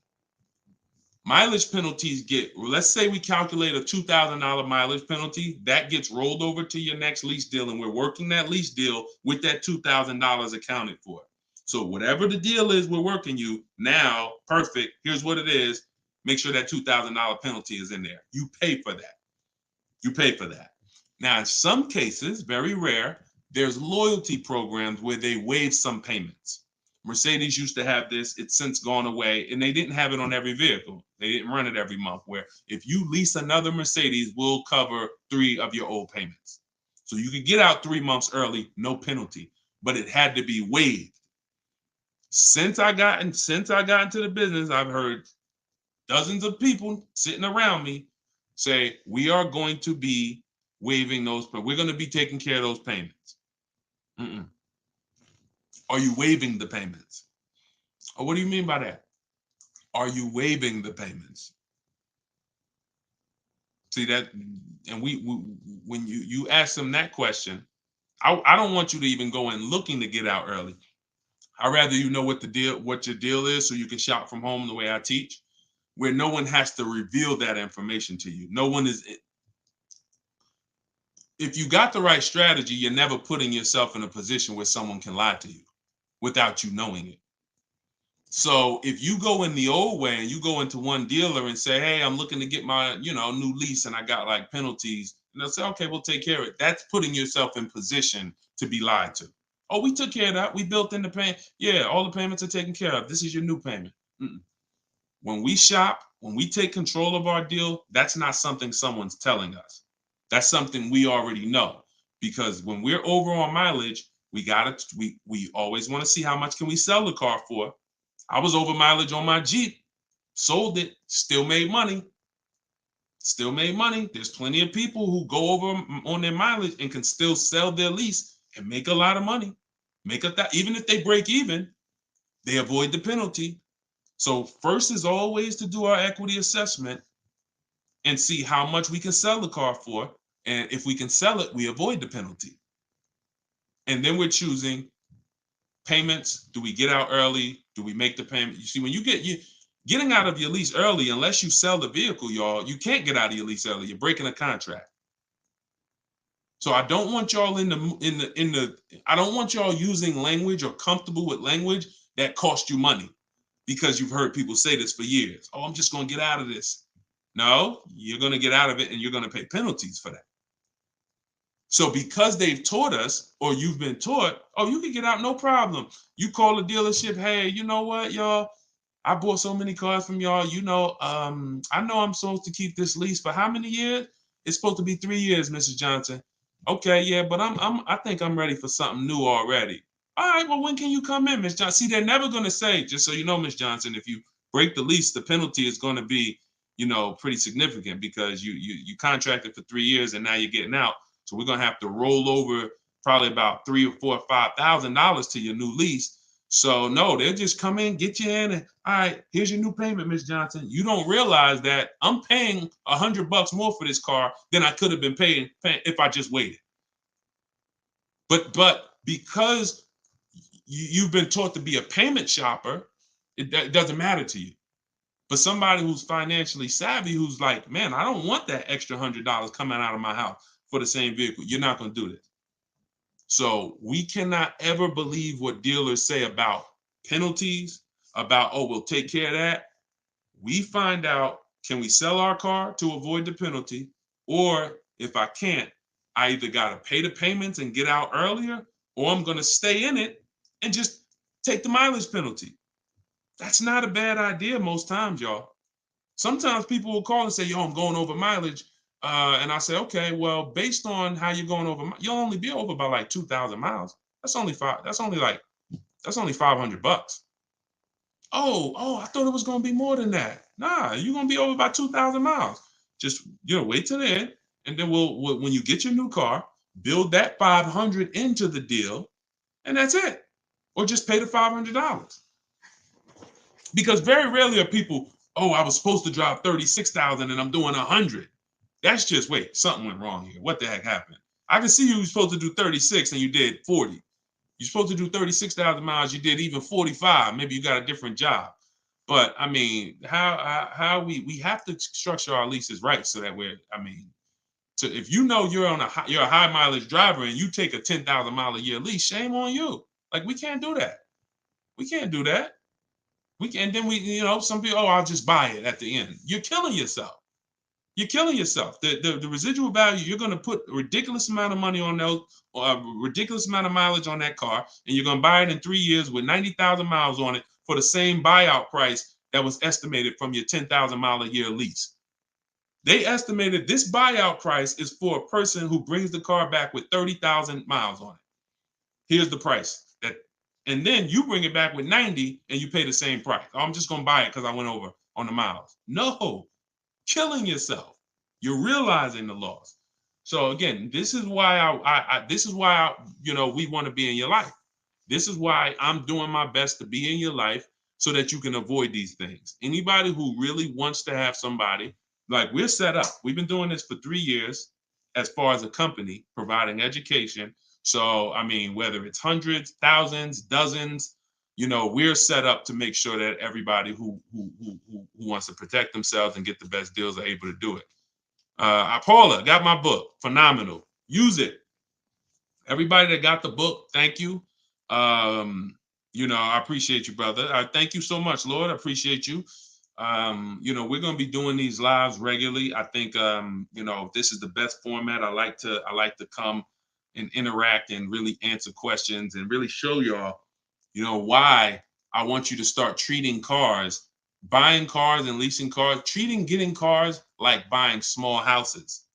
Mileage penalties let's say we calculate a $2,000 mileage penalty, that gets rolled over to your next lease deal, and we're working that lease deal with that $2,000 accounted for. So whatever the deal is we're working you, now, perfect, here's what it is, make sure that $2,000 penalty is in there. You pay for that. Now, in some cases, very rare, There's loyalty programs where they waive some payments. Mercedes used to have this, it's since gone away, and they didn't have it on every vehicle. They didn't run it every month, where if you lease another Mercedes, we'll cover 3 of your old payments. So you could get out 3 months early, no penalty, but it had to be waived. Since I got into the business, I've heard dozens of people sitting around me say, we are going to be waiving those, but we're going to be taking care of those payments. Mm-mm. Are you waiving the payments? Oh, what do you mean by that? Are you waiving the payments? See that, and we when you ask them that question, I don't want you to even go in looking to get out early. I rather you know what your deal is, so you can shop from home the way I teach, where no one has to reveal that information to you. No one is. If you got the right strategy, you're never putting yourself in a position where someone can lie to you without you knowing it. So if you go in the old way and you go into one dealer and say, hey, I'm looking to get my, new lease and I got like penalties, and they'll say, okay, we'll take care of it. That's putting yourself in position to be lied to. Oh, we took care of that. We built in the payment. Yeah, all the payments are taken care of. This is your new payment. Mm-mm. When we shop, when we take control of our deal, that's not something someone's telling us. That's something we already know. Because when we're over on mileage, we always want to see how much can we sell the car for. I was over mileage on my Jeep, sold it, still made money. Still made money. There's plenty of people who go over on their mileage and can still sell their lease and make a lot of money. Even if they break even, they avoid the penalty. So first is always to do our equity assessment and see how much we can sell the car for. And if we can sell it, we avoid the penalty. And then we're choosing payments. Do we get out early? Do we make the payment? You see, when getting out of your lease early, unless you sell the vehicle, y'all, you can't get out of your lease early. You're breaking a contract. So I don't want y'all I don't want y'all using language or comfortable with language that cost you money, because you've heard people say this for years. Oh, I'm just going to get out of this. No, you're going to get out of it and you're going to pay penalties for that. So because they've taught us, or you've been taught, oh, you can get out, no problem. You call the dealership, hey, you know what, y'all? I bought so many cars from y'all. I know I'm supposed to keep this lease for how many years? It's supposed to be 3 years, Mrs. Johnson. Okay, yeah, but I think I'm ready for something new already. All right, well, when can you come in, Miss Johnson? See, they're never gonna say, just so you know, Miss Johnson, if you break the lease, the penalty is gonna be, pretty significant, because you contracted for 3 years and now you're getting out. So we're gonna have to roll over probably about $3,000 or $4,000 or $5,000 to your new lease. So no, they'll just come in, get you in, and all right, here's your new payment, Miss Johnson. You don't realize that I'm paying $100 more for this car than I could have been paying if I just waited. But because you've been taught to be a payment shopper, it doesn't matter to you. But somebody who's financially savvy, who's like, man, I don't want that extra $100 coming out of my house for the same vehicle. You're not going to do this. So we cannot ever believe what dealers say about penalties, about, oh, we'll take care of that. We find out, can we sell our car to avoid the penalty? Or if I can't, I either got to pay the payments and get out earlier, or I'm going to stay in it and just take the mileage penalty. That's not a bad idea most times, y'all. Sometimes people will call and say, yo, I'm going over mileage. And I say, okay, well, based on how you're going over, you'll only be over by like 2,000 miles. That's only $500. Oh, I thought it was going to be more than that. Nah, you're going to be over by 2,000 miles. Just, wait till the end. And then when you get your new car, build that 500 into the deal, and that's it. Or just pay the $500. Because very rarely are people, oh, I was supposed to drive 36,000 and I'm doing 100. That's just, wait, something went wrong here. What the heck happened? I can see you were supposed to do 36 and you did 40. You're supposed to do 36,000 miles, you did even 45. Maybe you got a different job. But I mean, how we have to structure our leases right, so that if you know you're a high mileage driver and you take a 10,000 mile a year lease, shame on you. Like, we can't do that. We can't do that. We can, and then some people, oh, I'll just buy it at the end. You're killing yourself. You're killing yourself. The residual value, you're going to put a ridiculous amount of money on those, or a ridiculous amount of mileage on that car, and you're going to buy it in 3 years with 90,000 miles on it for the same buyout price that was estimated from your 10,000 mile a year lease. They estimated this buyout price is for a person who brings the car back with 30,000 miles on it. Here's the price. And then you bring it back with 90 and you pay the same price. Oh, I'm just going to buy it because I went over on the miles. No, killing yourself. You're realizing the loss. So again, this is why we want to be in your life. This is why I'm doing my best to be in your life so that you can avoid these things. Anybody who really wants to have somebody, like we're set up. We've been doing this for 3 years as far as a company, providing education. So, I mean, whether it's hundreds, thousands, dozens, we're set up to make sure that everybody who wants to protect themselves and get the best deals are able to do it. Paula, got my book. Phenomenal. Use it. Everybody that got the book, thank you. I appreciate you, brother. Thank you so much, Lord. I appreciate you. We're going to be doing these lives regularly. I think, this is the best format. I like to come and interact and really answer questions and really show y'all, why I want you to start treating cars, buying cars and leasing cars, getting cars like buying small houses.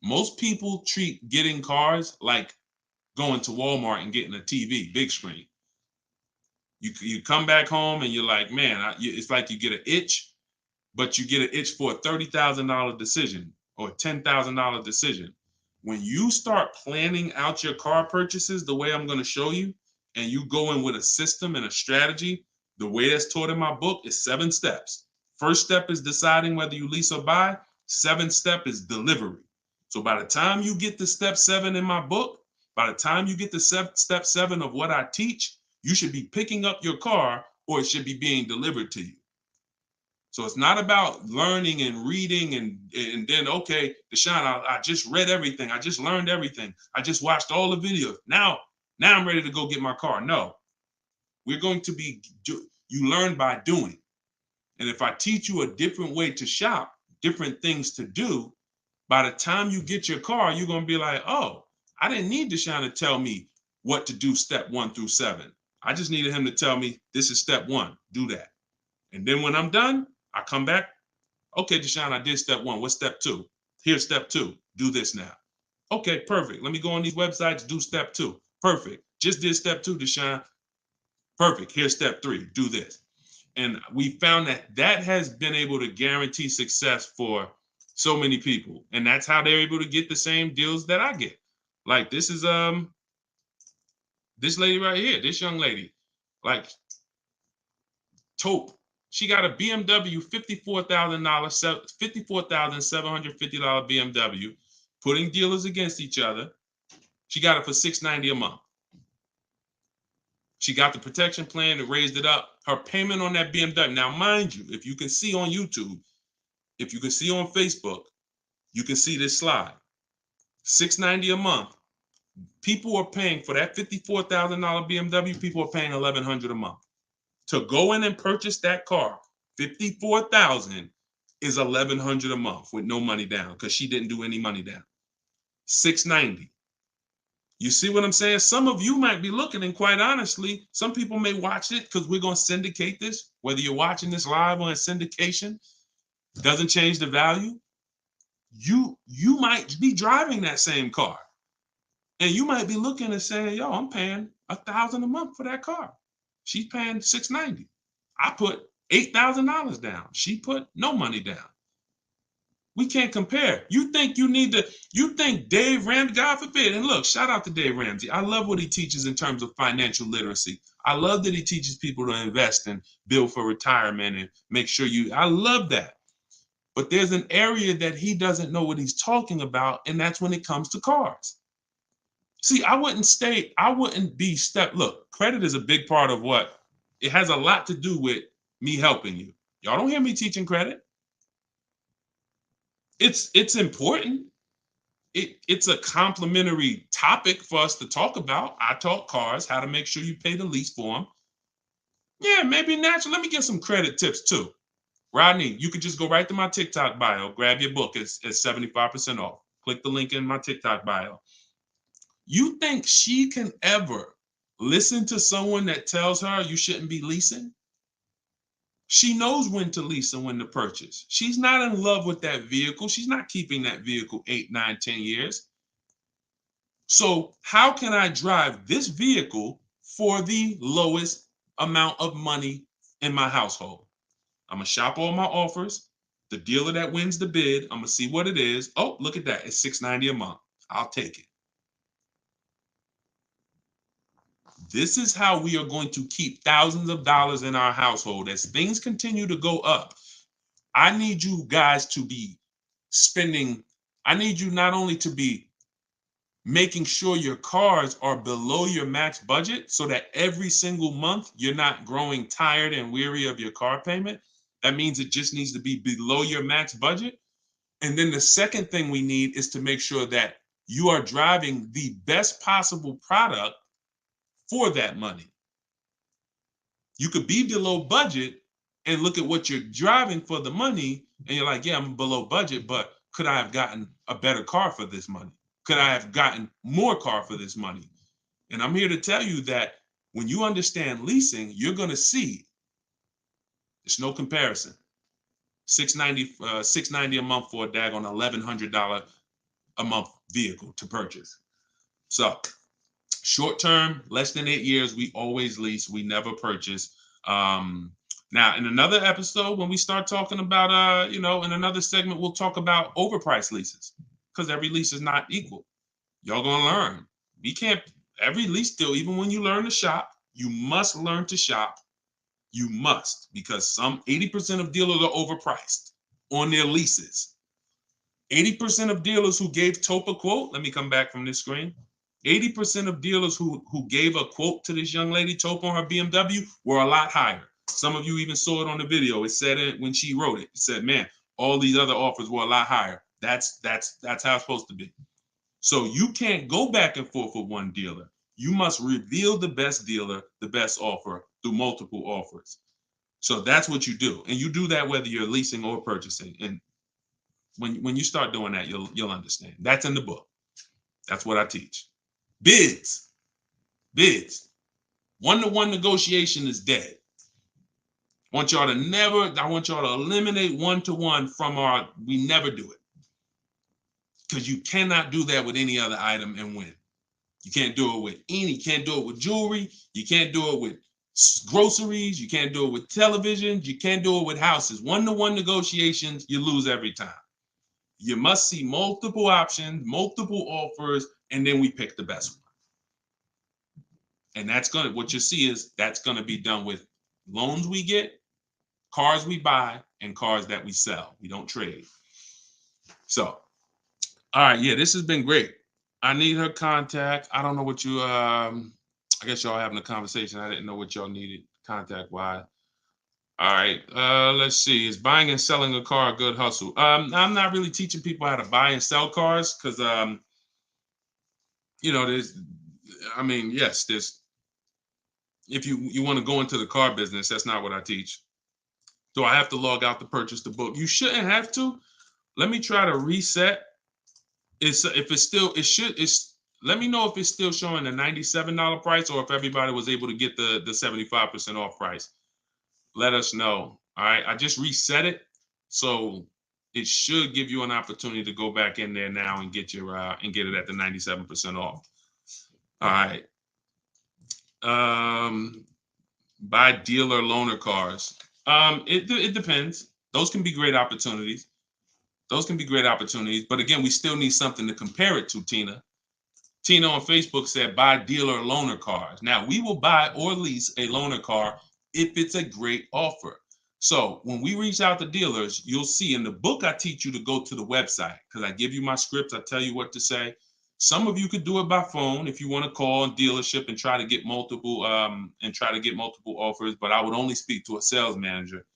Most people treat getting cars like going to Walmart and getting a TV, big screen. You come back home and you're like, man, it's like you get an itch, but you get an itch for a $30,000 decision or a $10,000 decision. When you start planning out your car purchases the way I'm going to show you, and you go in with a system and a strategy, the way that's taught in my book is 7 steps. First step is deciding whether you lease or buy. 7th step is delivery. So by the time you get to step 7 in my book, by the time you get to step 7 of what I teach, you should be picking up your car or it should be being delivered to you. So it's not about learning and reading and then, okay, Deshone, I just read everything. I just learned everything. I just watched all the videos. Now I'm ready to go get my car. No, we're going to you learn by doing. And if I teach you a different way to shop, different things to do, by the time you get your car, you're going to be like, oh, I didn't need Deshone to tell me what to do step 1 through 7. I just needed him to tell me this is step 1, do that. And then when I'm done, I come back. Okay, Deshone, I did step 1. What's step 2? Here's step 2. Do this now. Okay, perfect. Let me go on these websites, do step 2. Perfect. Just did step 2, Deshone. Perfect. Here's step 3. Do this. And we found that has been able to guarantee success for so many people. And that's how they're able to get the same deals that I get. Like this is this lady right here, this young lady, like Taupe. She got a BMW $54,750 BMW, putting dealers against each other. She got it for $690 a month. She got the protection plan and raised it up. Her payment on that BMW. Now, mind you, if you can see on YouTube, if you can see on Facebook, you can see this slide. $690 a month. People are paying for that $54,000 BMW. People are paying $1,100 a month. To go in and purchase that car, $54,000 is $1,100 a month with no money down because she didn't do any money down. $690. You see what I'm saying? Some of you might be looking, and quite honestly, some people may watch it because we're going to syndicate this. Whether you're watching this live or in syndication, doesn't change the value. You might be driving that same car, and you might be looking and saying, "Yo, I'm paying $1,000 a month for that car. She's paying $690. I put $8,000 down. She put no money down. We can't compare. You think Dave Ramsey, God forbid, and look, shout out to Dave Ramsey. I love what he teaches in terms of financial literacy. I love that he teaches people to invest and build for retirement and make sure I love that. But there's an area that he doesn't know what he's talking about, and that's when it comes to cars. See, look, credit is a big part of what, it has a lot to do with me helping you. Y'all don't hear me teaching credit. It's important. It's a complimentary topic for us to talk about. I talk cars, how to make sure you pay the lease for them. Yeah, maybe naturally. Let me get some credit tips too. Rodney, you could just go right to my TikTok bio, grab your book. It's 75% off. Click the link in my TikTok bio. You think she can ever listen to someone that tells her you shouldn't be leasing? She knows when to lease and when to purchase. She's not in love with that vehicle. She's not keeping that vehicle 8, 9, 10 years. So how can I drive this vehicle for the lowest amount of money in my household? I'm gonna shop all my offers. The dealer that wins the bid, I'm gonna see what it is. Oh, look at that. It's $690 a month. I'll take it. This is how we are going to keep thousands of dollars in our household. As things continue to go up, I need you guys to be spending, I need you not only to be making sure your cars are below your max budget so that every single month you're not growing tired and weary of your car payment. That means it just needs to be below your max budget. And then the second thing we need is to make sure that you are driving the best possible product for that money. You could be below budget and look at what you're driving for the money, and you're like, yeah, I'm below budget, but could I have gotten a better car for this money? Could I have gotten more car for this money? And I'm here to tell you that when you understand leasing, you're going to see there's no comparison. $690 a month for a daggone $1,100 a month vehicle to purchase. So short term, less than 8 years, we always lease. We never purchase. Now, in another episode, when we start talking about, in another segment, we'll talk about overpriced leases because every lease is not equal. Y'all gonna learn. We can't. Every lease deal, even when you learn to shop, you must learn to shop. You must, because some 80% of dealers are overpriced on their leases. 80% of dealers who gave Tope a quote, let me come back from this screen. 80% of dealers who gave a quote to this young lady, Tope, on her BMW, were a lot higher. Some of you even saw it on the video. It said it when she wrote it. It said, man, all these other offers were a lot higher. That's how it's supposed to be. So you can't go back and forth with one dealer. You must reveal the best dealer, the best offer through multiple offers. So that's what you do. And you do that whether you're leasing or purchasing. And when you start doing that, you'll understand. That's in the book. That's what I teach. Bids. One-to-one negotiation is dead. I want y'all to eliminate one-to-one from we never do it. Because you cannot do that with any other item and win. You can't do it with jewelry. You can't do it with groceries. You can't do it with televisions. You can't do it with houses. One-to-one negotiations, you lose every time. You must see multiple options, multiple offers, and then we pick the best one. And what you see is that's gonna be done with loans we get, cars we buy, and cars that we sell. We don't trade. So, all right, yeah, this has been great. I need her contact. I don't know what you I guess y'all having a conversation. I didn't know what y'all needed contact wise. All right, let's see. Is buying and selling a car a good hustle? I'm not really teaching people how to buy and sell cars because there's if you want to go into the car business, that's not what I teach. Do I have to log out to purchase the book? You shouldn't have to. Let me try to reset. Let me know if it's still showing the $97 price or if everybody was able to get the 75% off price. Let us know. All right. I just reset it. So it should give you an opportunity to go back in there now and get it at the 97% off. All right. Buy dealer loaner cars. It depends. Those can be great opportunities. But again, we still need something to compare it to, Tina. Tina on Facebook said, buy dealer loaner cars. Now, we will buy or lease a loaner car if it's a great offer. So when we reach out to dealers, you'll see in the book, I teach you to go to the website because I give you my scripts. I tell you what to say. Some of you could do it by phone if you want to call a dealership and try to get multiple offers, but I would only speak to a sales manager.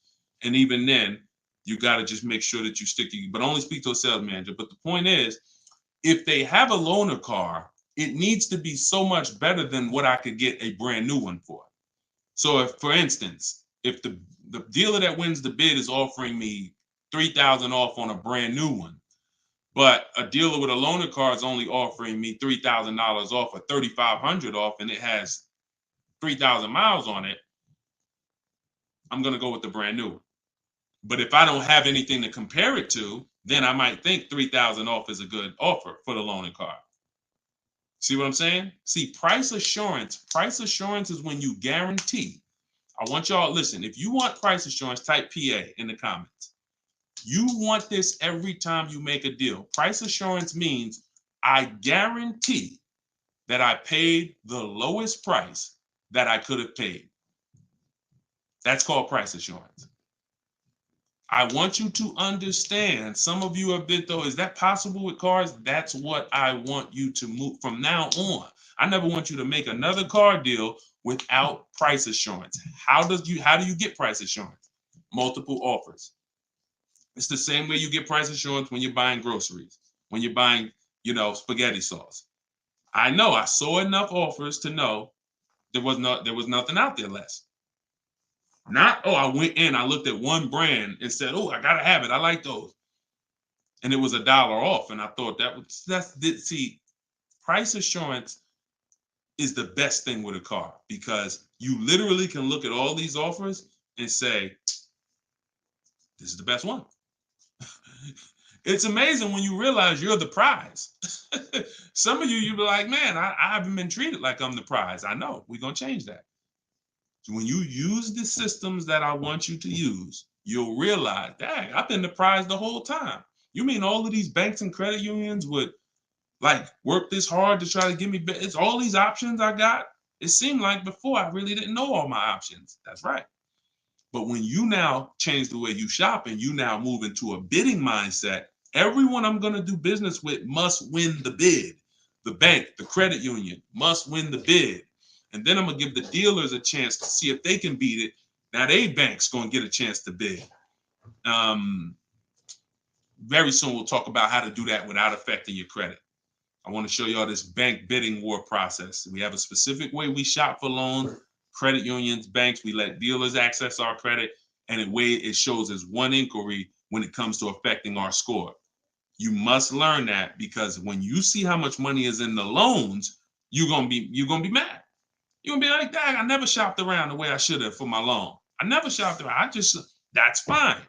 And even then, you got to just make sure that you but only speak to a sales manager. But the point is, if they have a loaner car, it needs to be so much better than what I could get a brand new one for. So if, for instance, if the dealer that wins the bid is offering me $3,000 off on a brand new one. But a dealer with a loaner car is only offering me $3,000 off or $3,500 off, and it has 3,000 miles on it. I'm going to go with the brand new. But if I don't have anything to compare it to, then I might think 3,000 off is a good offer for the loaner car. See what I'm saying? See, price assurance. Price assurance is when you guarantee. I want y'all, listen, if you want price assurance, type PA in the comments. You want this every time you make a deal. Price assurance means I guarantee that I paid the lowest price that I could have paid. That's called price assurance. I want you to understand, some of you have been, though, is that possible with cars? That's what I want you to move from now on. I never want you to make another car deal without price assurance. How do you get price assurance? Multiple offers. It's the same way you get price assurance when you're buying groceries, when you're buying, spaghetti sauce. I know I saw enough offers to know there was nothing out there less. Not, I went in, I looked at one brand and said, I gotta have it. I like those. And it was $1 off. And I thought see, price assurance is the best thing with a car, because you literally can look at all these offers and say, this is the best one. It's amazing when you realize you're the prize. Some of you be like, man, I haven't been treated like I'm the prize. I know, we're gonna change that. So when you use the systems that I want you to use, you'll realize, dang, I've been the prize the whole time. You mean all of these banks and credit unions would work this hard to try to give me, it's all these options I got? It seemed like before I really didn't know all my options. That's right. But when you now change the way you shop and you now move into a bidding mindset, everyone I'm going to do business with must win the bid. The bank, the credit union must win the bid. And then I'm going to give the dealers a chance to see if they can beat it. Now they bank's going to get a chance to bid. Very soon we'll talk about how to do that without affecting your credit. I want to show y'all this bank bidding war process. We have a specific way we shop for loans, credit unions, banks. We let dealers access our credit, and the way it shows as one inquiry when it comes to affecting our score. You must learn that, because when you see how much money is in the loans, you're gonna be mad. You're gonna be like, dang, I never shopped around the way I should have for my loan. I never shopped around. That's fine.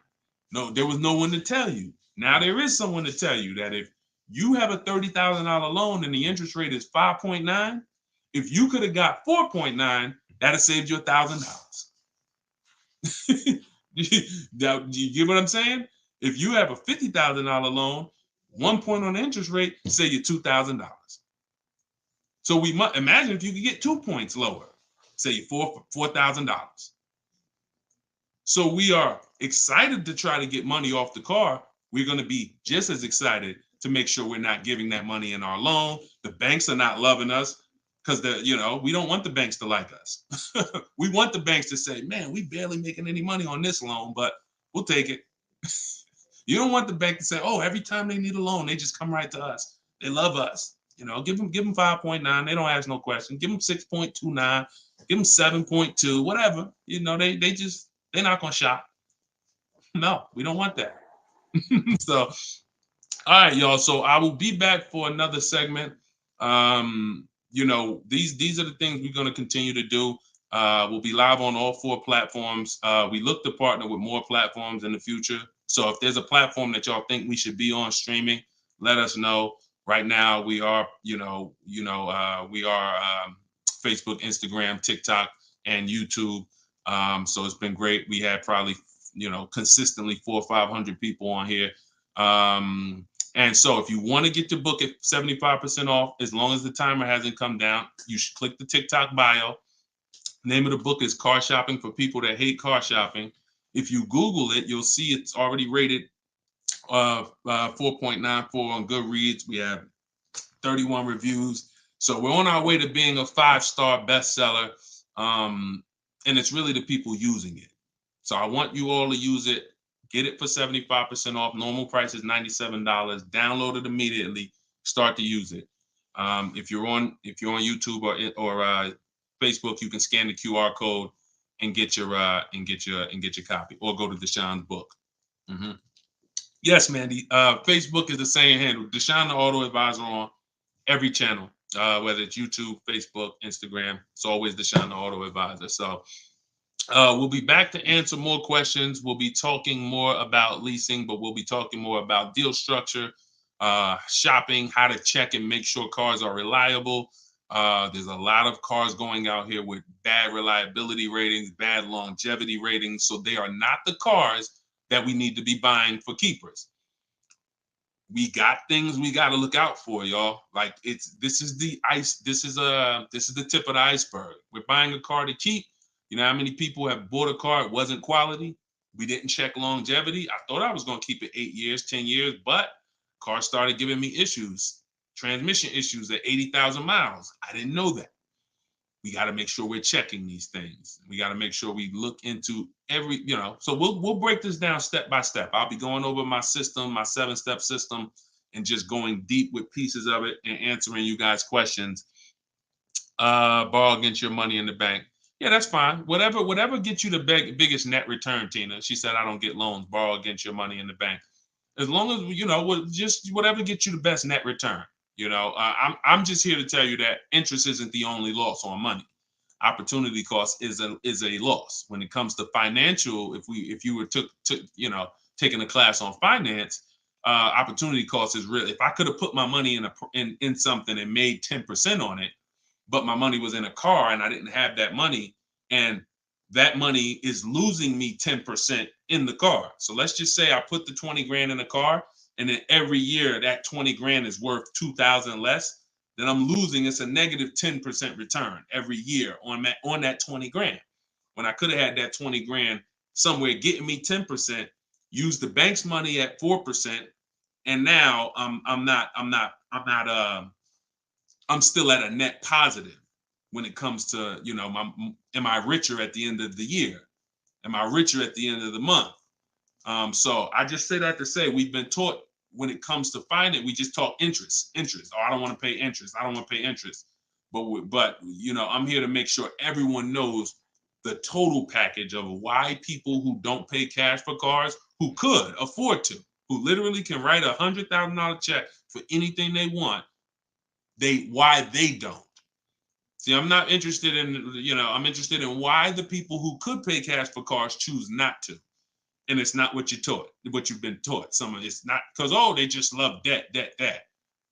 No, there was no one to tell you. Now there is someone to tell you that if you have a $30,000 loan and the interest rate is 5.9, if you could have got 4.9, that'd have saved you $1,000. You get what I'm saying? If you have a $50,000 loan, 1 point on the interest rate, say you $2,000. So we must imagine if you could get 2 points lower, say you $4,000. So we are excited to try to get money off the car. We're going to be just as excited to make sure we're not giving that money in our loan. The banks are not loving us because we don't want the banks to like us. We want the banks to say, man, we barely making any money on this loan, but we'll take it. You don't want the bank to say, oh, every time they need a loan, they just come right to us. They love us. Give them 5.9. They don't ask no question. Give them 6.29. Give them 7.2. Whatever. They're not gonna shop. No, we don't want that. So, all right, y'all. So I will be back for another segment. These are the things we're gonna continue to do. We'll be live on all 4 platforms. We look to partner with more platforms in the future. So if there's a platform that y'all think we should be on streaming, let us know. Right now, we are, Facebook, Instagram, TikTok, and YouTube. So it's been great. We had probably, consistently 400 or 500 people on here. And so if you want to get your book at 75% off, as long as the timer hasn't come down, you should click the TikTok bio. Name of the book is Car Shopping for People That Hate Car Shopping. If you Google it, you'll see it's already rated 4.94 on Goodreads. We have 31 reviews. So we're on our way to being a 5-star bestseller. And it's really the people using it. So I want you all to use it. Get it for 75% off. Normal price is $97. Download it immediately. Start to use it. If you're on YouTube or Facebook, you can scan the QR code and get your copy, or go to Deshone's book. Yes, Mandy. Facebook is the same handle. Deshone the Auto Advisor on every channel, whether it's YouTube, Facebook, Instagram. It's always Deshone the Auto Advisor. So we'll be back to answer more questions. We'll be talking more about leasing, but we'll be talking more about deal structure, shopping, how to check and make sure cars are reliable. There's a lot of cars going out here with bad reliability ratings, bad longevity ratings. So they are not the cars that we need to be buying for keepers. We got things we got to look out for, y'all. Like this is the tip of the iceberg. We're buying a car to keep. You know how many people have bought a car, it wasn't quality? We didn't check longevity. I thought I was going to keep it 8 years, 10 years, but car started giving me issues, transmission issues at 80,000 miles. I didn't know that. We got to make sure we're checking these things. We got to make sure we look into every, so we'll break this down step by step. I'll be going over my system, my 7-step system, and just going deep with pieces of it and answering you guys' questions. Borrow against your money in the bank. Yeah, that's fine. Whatever gets you the biggest net return, Tina. She said, I don't get loans. Borrow against your money in the bank. As long as, just whatever gets you the best net return. I'm just here to tell you that interest isn't the only loss on money. Opportunity cost is a loss. When it comes to financial, if you were taking a class on finance, opportunity cost is real. If I could have put my money in something and made 10% on it, but my money was in a car and I didn't have that money, and that money is losing me 10% in the car. So let's just say I put the 20 grand in the car, and then every year that 20 grand is worth 2,000 less, then I'm losing. It's a negative 10% return every year on that 20 grand. When I could have had that 20 grand somewhere getting me 10%, use the bank's money at 4%, and now I'm still at a net positive when it comes to, am I richer at the end of the year? Am I richer at the end of the month? So I just say that to say we've been taught when it comes to finance, we just talk interest. Oh, I don't want to pay interest. I don't want to pay interest. But I'm here to make sure everyone knows the total package of why people who don't pay cash for cars, who could afford to, who literally can write $100,000 check for anything they want, why they don't. See, I'm not interested in, I'm interested in why the people who could pay cash for cars choose not to. And it's not what you've been taught. It's not because, they just love debt.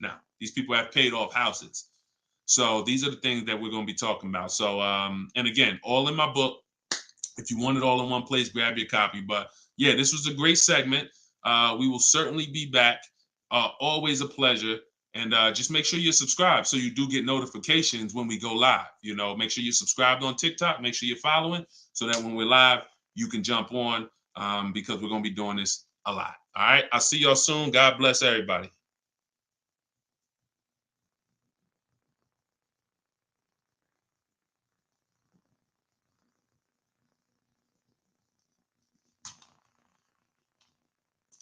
No, these people have paid off houses. So these are the things that we're going to be talking about. So, and again, all in my book. If you want it all in one place, grab your copy. But yeah, this was a great segment. We will certainly be back. Always a pleasure. And just make sure you're subscribed so you do get notifications when we go live. Make sure you're subscribed on TikTok. Make sure you're following so that when we're live, you can jump on because we're going to be doing this a lot. All right. I'll see y'all soon. God bless everybody.